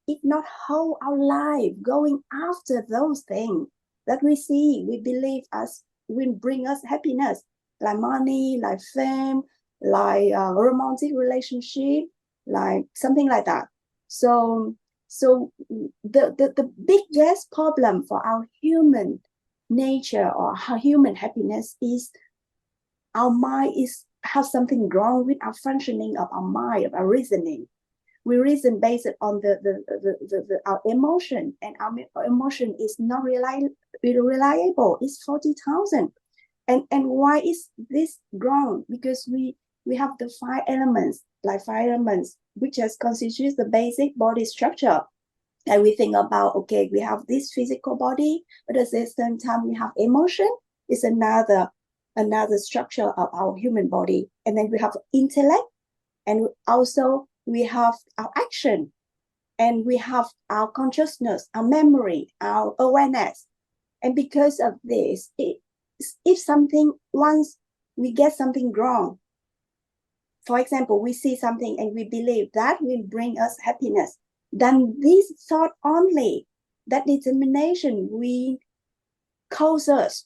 if not whole our life, going after those things that we see, we believe as will bring us happiness, like money, like fame, like a romantic relationship, like something like that. So the biggest problem for our human nature or our human happiness is our mind has something wrong with our functioning of our mind, of our reasoning. We reason based on our emotion, and our emotion is not reliable. It's 40,000. And why is this wrong? Because we have the 5 elements, which just constitutes the basic body structure. And we think about, okay, we have this physical body, but at the same time we have emotion. It's another structure of our human body. And then we have intellect, and also we have our action, and we have our consciousness, our memory, our awareness. And because of this, once we get something wrong, for example, we see something and we believe that will bring us happiness, then this thought only, that determination, we cause us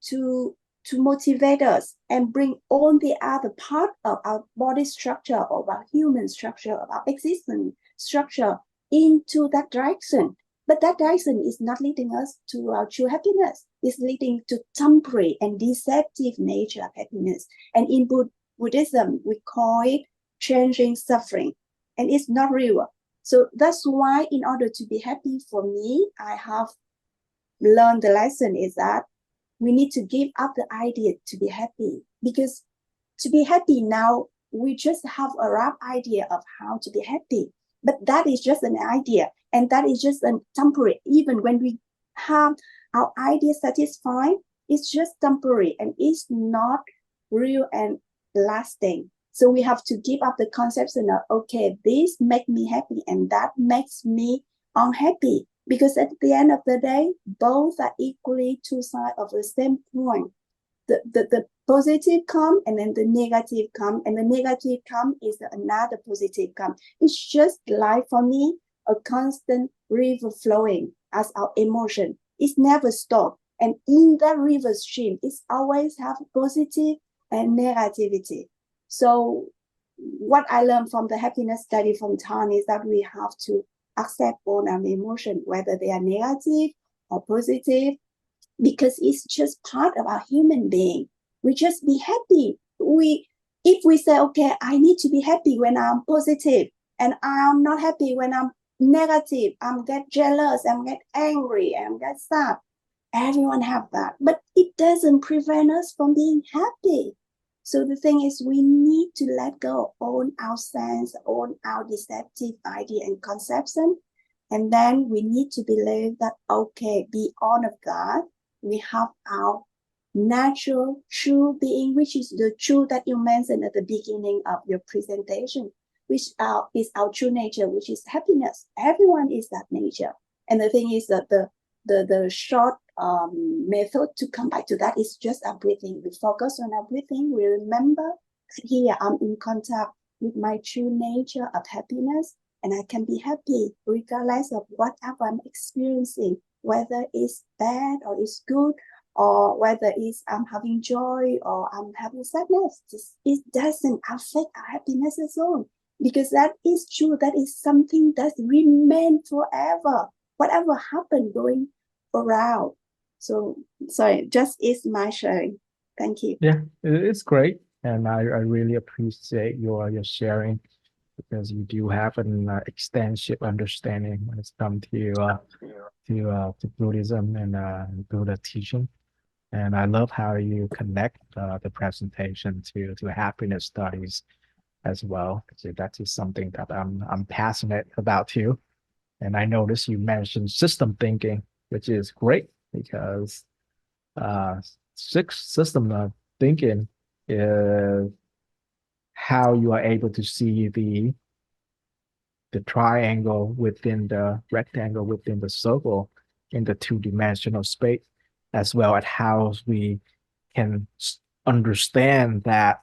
to motivate us and bring all the other part of our body structure, of our human structure, of our existence structure into that direction. But that direction is not leading us to our true happiness. It's leading to temporary and deceptive nature of happiness. And in Buddhism, we call it changing suffering. And it's not real. So that's why in order to be happy for me, I have learned the lesson is that we need to give up the idea to be happy, because to be happy now, we just have a rough idea of how to be happy. But that is just an idea, and that is just a temporary. Even when we have our idea satisfied, it's just temporary and it's not real and lasting. So we have to give up the conception of, okay, this makes me happy and that makes me unhappy. Because at the end of the day, both are equally two sides of the same coin. The positive come and then the negative come, and the negative come is another positive come. It's just like, for me, a constant river flowing as our emotion. It's never stop. And in that river stream, it's always have positive and negativity. So what I learned from the happiness study from Tan is that we have to accept all our emotions, whether they are negative or positive, because it's just part of our human being. We just be happy. If we say, okay, I need to be happy when I'm positive, and I'm not happy when I'm negative, I'm get jealous, I'm get angry, I'm get sad. Everyone have that, but it doesn't prevent us from being happy. So the thing is, we need to let go on our sense, on our deceptive idea and conception. And then we need to believe that, okay, beyond of God, we have our natural true being, which is the true that you mentioned at the beginning of your presentation, which is our true nature, which is happiness. Everyone is that nature. And the thing is that the short method to come back to that is just our breathing. We focus on our breathing. We remember that here I'm in contact with my true nature of happiness, and I can be happy regardless of whatever I'm experiencing, whether it's bad or it's good, or whether it's I'm having joy or I'm having sadness. It doesn't affect our happiness at all, because that is true. That is something that remains forever. Whatever happened going around. So sorry, just is my sharing. Thank you. Yeah, it's great, and I really appreciate your sharing, because you do have an extensive understanding when it's come to Buddhism and Buddha teaching. And I love how you connect the presentation to happiness studies as well. So that is something that I'm passionate about too. And I noticed you mentioned system thinking, which is great, because system thinking is how you are able to see the triangle within the rectangle within the circle in the two-dimensional space, as well as how we can understand that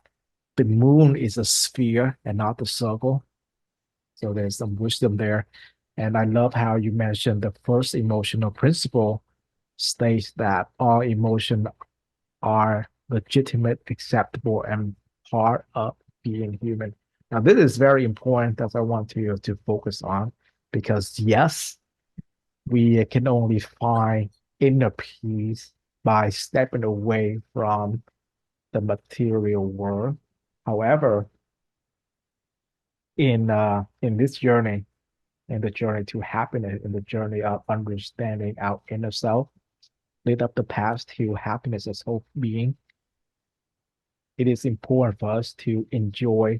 the moon is a sphere and not the circle. So there's some wisdom there. And I love how you mentioned the first emotional principle states that all emotions are legitimate, acceptable, and part of being human. Now, this is very important that I want to focus on, because yes, we can only find inner peace by stepping away from the material world. However, in this journey, in the journey to happiness, in the journey of understanding our inner self, lead up the path to happiness as whole being, it is important for us to enjoy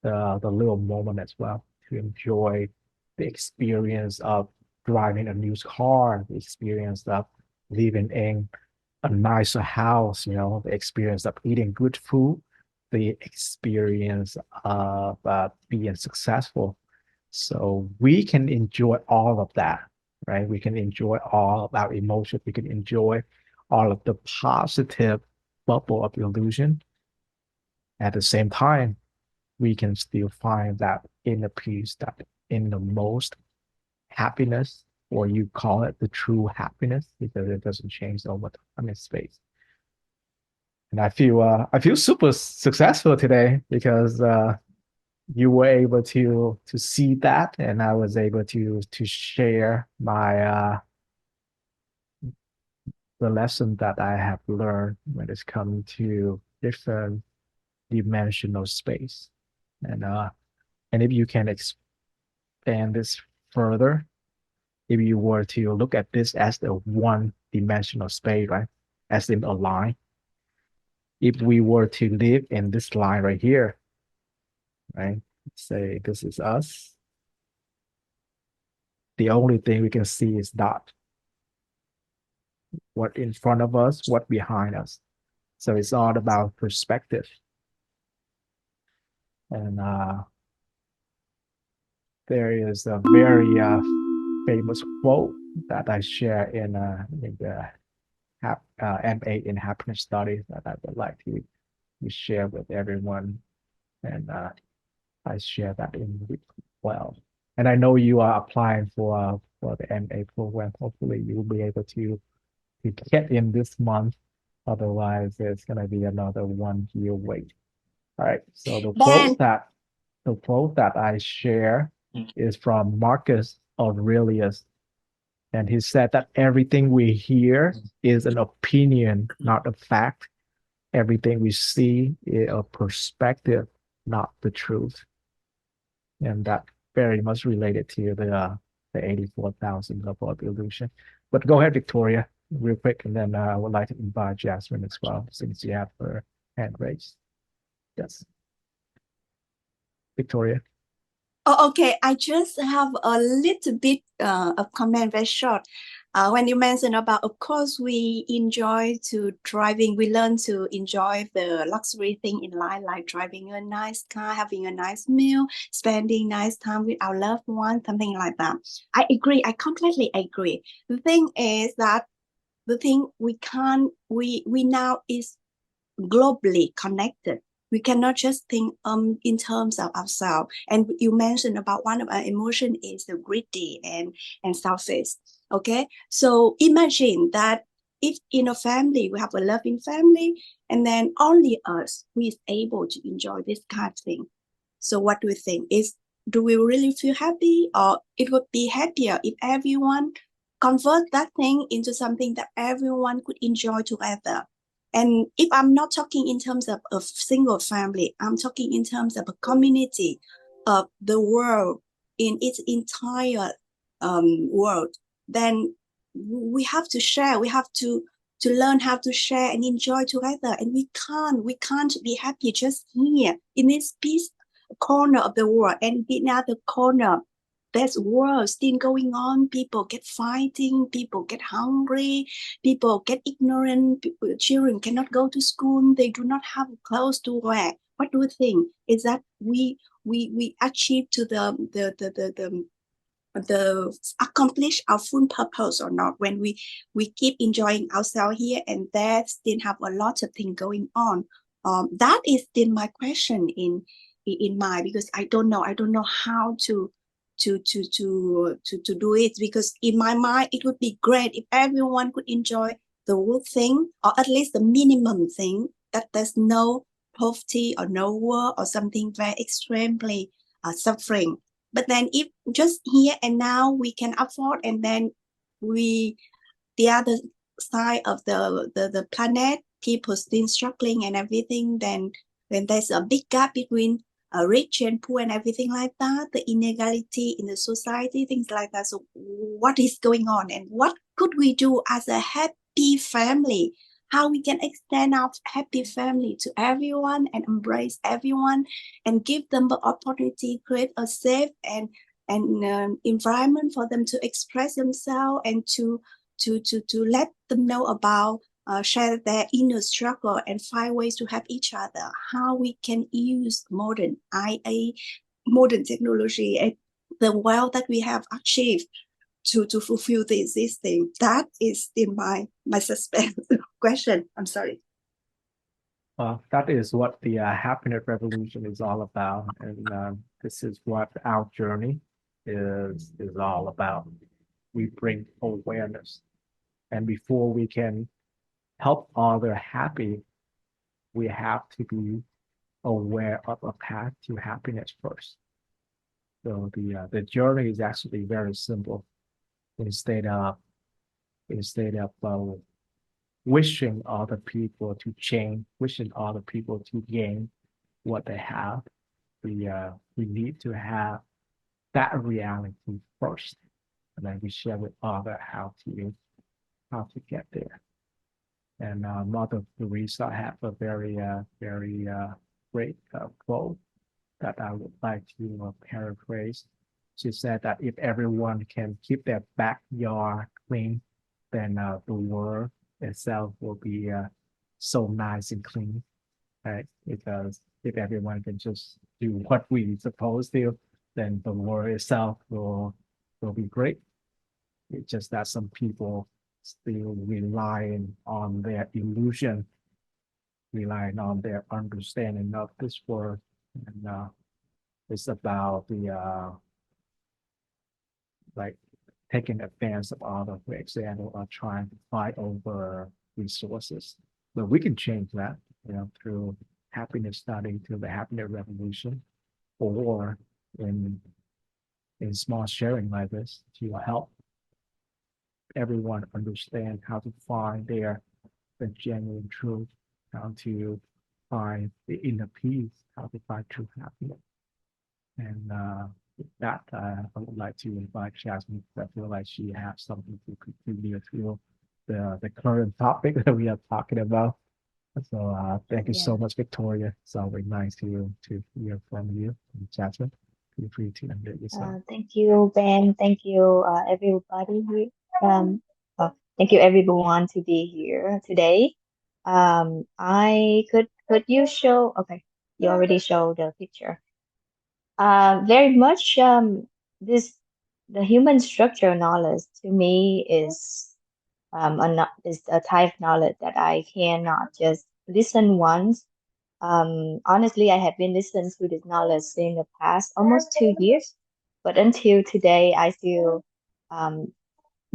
the little moment as well, to enjoy the experience of driving a new car, the experience of living in a nicer house, the experience of eating good food, the experience of being successful. So we can enjoy all of that, right? We can enjoy all of our emotions. We can enjoy all of the positive bubble of illusion. At the same time, we can still find that inner peace, that innermost happiness or you call it the true happiness, because it doesn't change over time in space. And I feel super successful today because you were able to see that, and I was able to share my the lesson that I have learned when it's come to different dimensional space. And if you can expand this further, if you were to look at this as the one dimensional space, right? As in a line. If we were to live in this line right here, right? Say this is us. The only thing we can see is dot. What in front of us, what behind us. So it's all about perspective. And there is a very famous quote that I share in the MA in Happiness Studies that I would like to share with everyone. And I share that in week 12. And I know you are applying for the MA program. Hopefully you will be able to get in this month. Otherwise, it's going to be another 1 year wait. All right. So Ben, the quote that I share is from Marcus Aurelius. And he said that everything we hear is an opinion, not a fact. Everything we see is a perspective, not the truth. And that very much related to the 84,000 level of illusion. But go ahead, Victoria, real quick, and then I would like to invite Jasmine as well, since you have her hand raised. Yes. Victoria. Oh, okay. I just have a little bit of comment, very short. When you mentioned about, of course, we enjoy to driving. We learn to enjoy the luxury thing in life, like driving a nice car, having a nice meal, spending nice time with our loved one, something like that. I agree. I completely agree. The thing is that we now is globally connected. We cannot just think in terms of ourselves. And you mentioned about one of our emotion is the greedy and selfish. Okay, so imagine that if in a family we have a loving family, and then only us who is able to enjoy this kind of thing. So what do we think? Do we really feel happy, or it would be happier if everyone convert that thing into something that everyone could enjoy together? And if I'm not talking in terms of a single family, I'm talking in terms of a community, of the world in its entire world, then we have to share. We have to learn how to share and enjoy together. And we can't be happy just here in this piece corner of the world, and in another corner there's war still going on. People get fighting, people get hungry, people get ignorant, children cannot go to school, they do not have clothes to wear. What do you think? Is that we achieve to the accomplish our full purpose or not, when we keep enjoying ourselves here and there, still have a lot of things going on? That is still my question in mind, because I don't know how to do it, because in my mind it would be great if everyone could enjoy the whole thing, or at least the minimum thing, that there's no poverty or no war or something very extremely suffering. But then if just here and now we can afford, and then the other side of the planet, people still struggling and everything, then when there's a big gap between rich and poor and everything like that, the inequality in the society, things like that. So what is going on, and what could we do as a happy family? How we can extend our happy family to everyone and embrace everyone and give them the opportunity, create a safe and environment for them to express themselves, and to let them know about share their inner struggle and find ways to help each other. How we can use modern modern technology and the wealth that we have achieved to fulfill this thing. That is in my suspense question. I'm sorry. Well, that is what the happiness revolution is all about, and this is what our journey is all about. we bring awareness. And before we can help other happy, we have to be aware of a path to happiness first. So the journey is actually very simple. Instead of instead of wishing other people to change, wishing other people to gain what they have, we need to have that reality first, and then we share with other how to get there. And Mother Teresa have a very great quote that I would like to paraphrase. She said that if everyone can keep their backyard clean, then the world itself will be so nice and clean, right? Because if everyone can just do what we supposed to, then the world itself will be great. It's just that some people still relying on their illusion, relying on their understanding of this world, and it's about the like taking advantage of other, for example, or trying to fight over resources. But we can change that, through happiness study, through the happiness revolution, or in small sharing like this to help everyone understand how to find the genuine truth, how to find the inner peace, how to find true happiness. And with that, I would like to invite Jasmine. I feel like she has something to contribute to the current topic that we are talking about. So thank you so Yeah. much, Victoria. It's always nice to hear from you. And Jasmine, feel free to unmute yourself. Thank you, Ben. Thank you, everybody here. Um, Thank you, everyone, to be here today. I could you show? Okay, you already showed the picture. Very much. This the human structure knowledge to me is a type of knowledge that I cannot just listen once. Honestly, I have been listening to this knowledge in the past almost 2 years, but until today, I still um,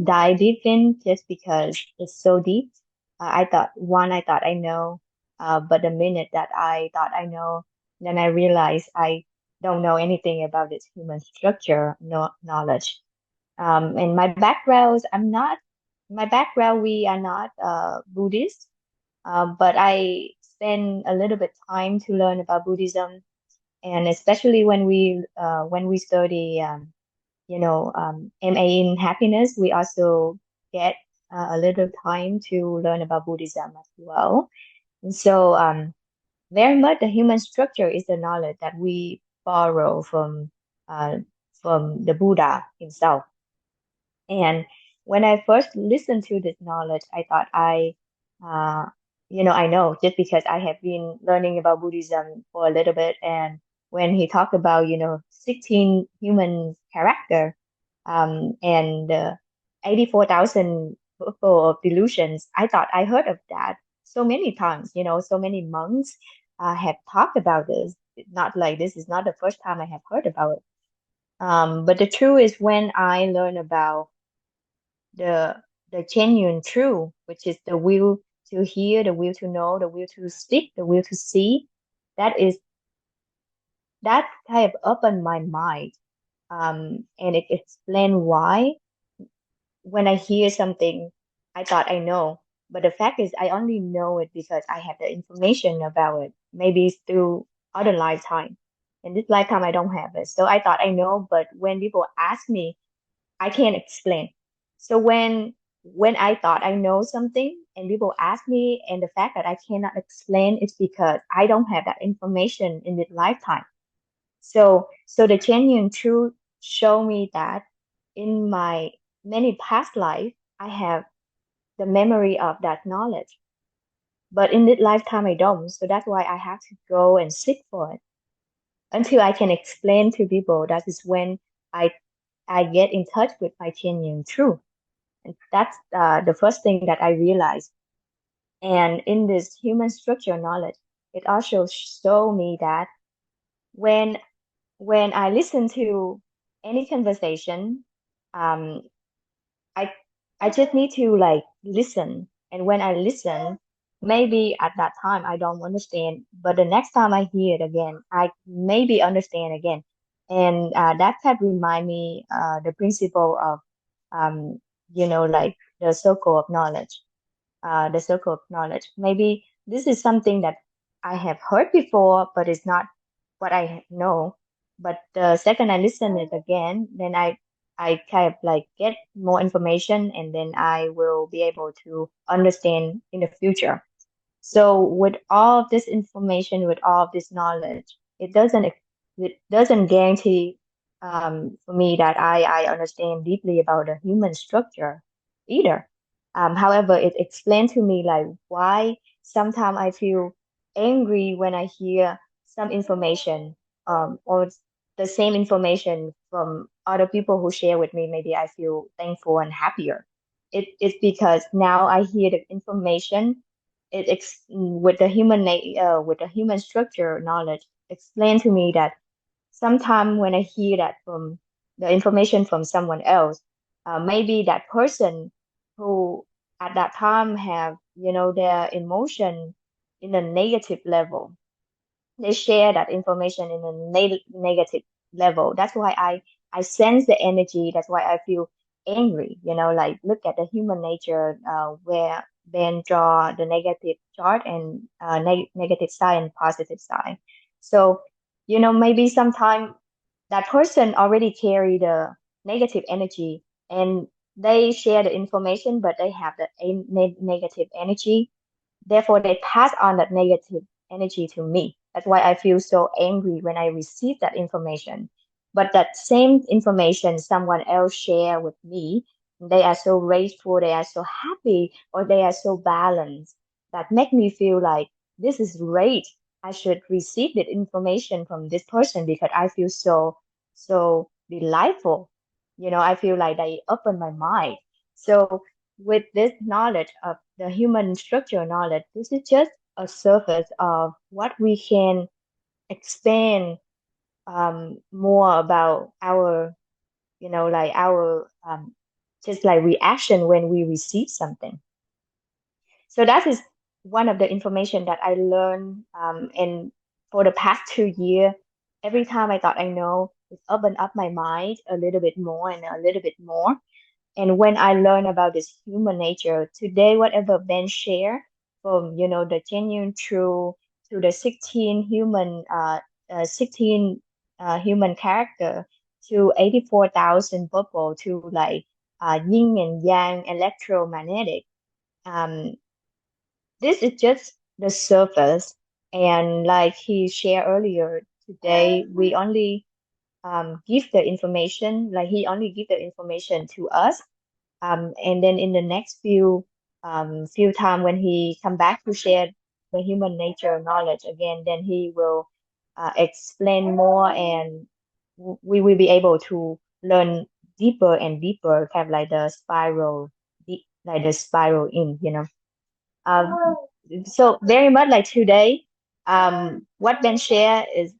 dive deep in just because it's so deep. I thought I know, but the minute that I thought I know, then I realized I don't know anything about its human structure, no knowledge. And my background, we are not Buddhist, but I spend a little bit time to learn about Buddhism, and especially when we study, MA in happiness, we also get a little time to learn about Buddhism as well. And so, very much the human structure is the knowledge that we borrow uh, from the Buddha himself. And when I first listened to this knowledge, I thought uh, I know just because I have been learning about Buddhism for a little bit. And when he talked about, 16 human character, and 84,000 full of delusions, I thought I heard of that so many times, so many monks have talked about this. Not like this is not the first time I have heard about it. But the truth is when I learn about the genuine truth, which is the will to hear, the will to know, the will to speak, the will to see. That kind of opened my mind. And it explained why when I hear something, I thought I know. But the fact is, I only know it because I have the information about it. Maybe it's through other lifetime. In this lifetime, I don't have it. So I thought I know, but when people ask me, I can't explain. So when I thought I know something and people ask me, and the fact that I cannot explain it's because I don't have that information in this lifetime. So the genuine truth show me that in my many past life I have the memory of that knowledge. But in this lifetime I don't. So that's why I have to go and seek for it until I can explain to people. That is when I I get in touch with my genuine truth. And that's the first thing that I realized. And in this human structure knowledge, it also showed me that when when I listen to any conversation, um, I just need to like listen. And when I listen, maybe at that time I don't understand, but the next time I hear it again, I maybe understand again. And that can remind me the principle of, um, like the circle of knowledge, the circle of knowledge. Maybe this is something that I have heard before, but it's not what I know. But the second I listen it again, then I kind of like get more information, and then I will be able to understand in the future. So with all of this information, with all of this knowledge, it doesn't guarantee for me that I understand deeply about the human structure either. However, it explained to me like why sometimes I feel angry when I hear some information, or the same information from other people who share with me. Maybe I feel thankful and happier. It's because now I hear the information, with the with the human structure knowledge, explain to me that sometimes when I hear that from the information from someone else, maybe that person who at that time have their emotion in a negative level, they share that information in a negative level. That's why I sense the energy. That's why I feel angry. Like look at the human nature, where Ben draw the negative chart and negative side and positive side. So maybe sometime that person already carry the negative energy, and they share the information, but they have the negative energy. Therefore, they pass on that negative energy to me. That's why I feel so angry when I receive that information. But that same information someone else share with me, they are so grateful, they are so happy, or they are so balanced, that make me feel like this is great. I should receive that information from this person because I feel so delightful. I feel like they open my mind. So with this knowledge of the human structure knowledge, this is just a surface of what we can expand more about our, like our just like reaction when we receive something. So that is one of the information that I learned, and for the past 2 years, every time I thought I know, it opened up my mind a little bit more and a little bit more. And when I learn about this human nature today, whatever Ben share, from the genuine true to the 16 human character, to 84,000 bubble, to like yin and yang electromagnetic, um this is just the surface. And like he shared earlier today, we only give the information, like he only give the information to us, and then in the next few time when he come back to share the human nature knowledge again, then he will explain more, and we will be able to learn deeper and deeper, kind of like the spiral, like the spiral in. Um, so very much like today, what Ben share is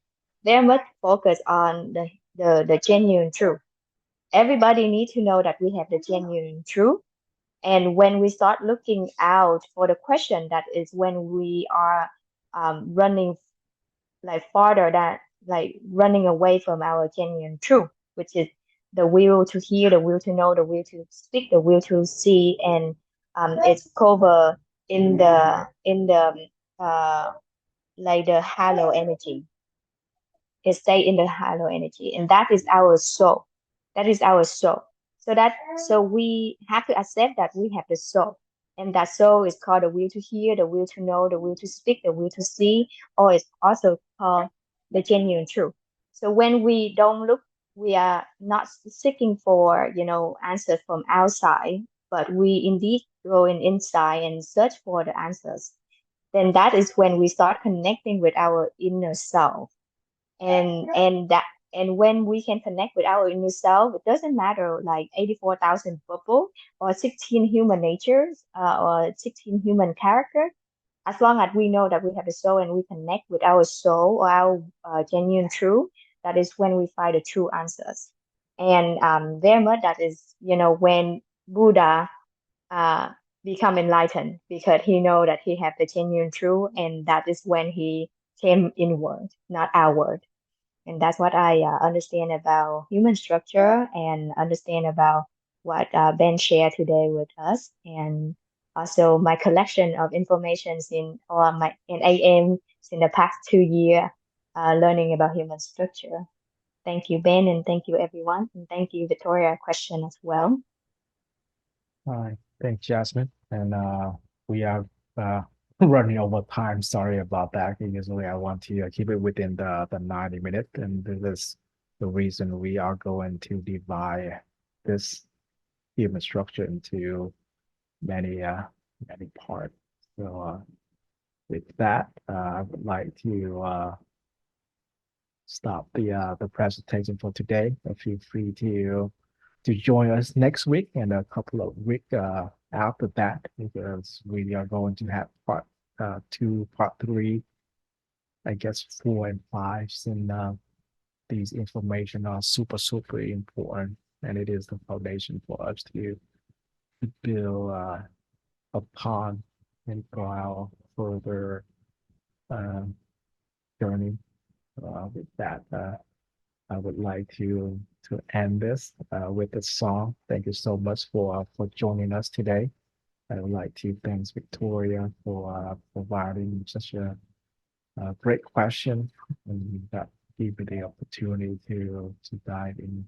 very much focused on the genuine truth. Everybody need to know that we have the genuine truth. And when we start looking out for the question, that is when we are running like farther, that like running away from our genuine truth, which is the will to hear, the will to know, the will to speak, the will to see, and it's covered in the uh like the halo energy. It stay in the halo energy, and that is our soul. That is our soul. So we have to accept that we have the soul, and that soul is called the will to hear, the will to know, the will to speak, the will to see, or it's also called the genuine truth. So when we don't look, we are not seeking for answers from outside, but we indeed go inside and search for the answers. Then that is when we start connecting with our inner self. And when we can connect with our inner self, it doesn't matter like 84,000 bubble or 16 human natures, or 16 human character. As long as we know that we have a soul and we connect with our soul or our genuine truth, that is when we find the true answers. And very much that is when Buddha become enlightened because he know that he have the genuine truth, and that is when he came inward, not outward. And that's what I understand about human structure and understand about what Ben shared today with us. And also my collection of informations in or my in AM in the past 2 years, learning about human structure. Thank you, Ben, and thank you, everyone. And thank you, Victoria, question as well. All right, thanks, Jasmine. And we are uh, running over time. Sorry about that. Usually I want to keep it within the 90 minutes, and this is the reason we are going to divide this human structure into many parts. So with that, I would like to stop the presentation for today. Feel free to join us next week and a couple of weeks after that, because we are going to have part two, part three, I guess 4 and 5, and these information are super important, and it is the foundation for us to build upon and go our further um, journey. With that, I would like to end this with a song. Thank you so much for joining us today. I would like to thank Victoria for providing such a great question, and that gave me the opportunity to dive in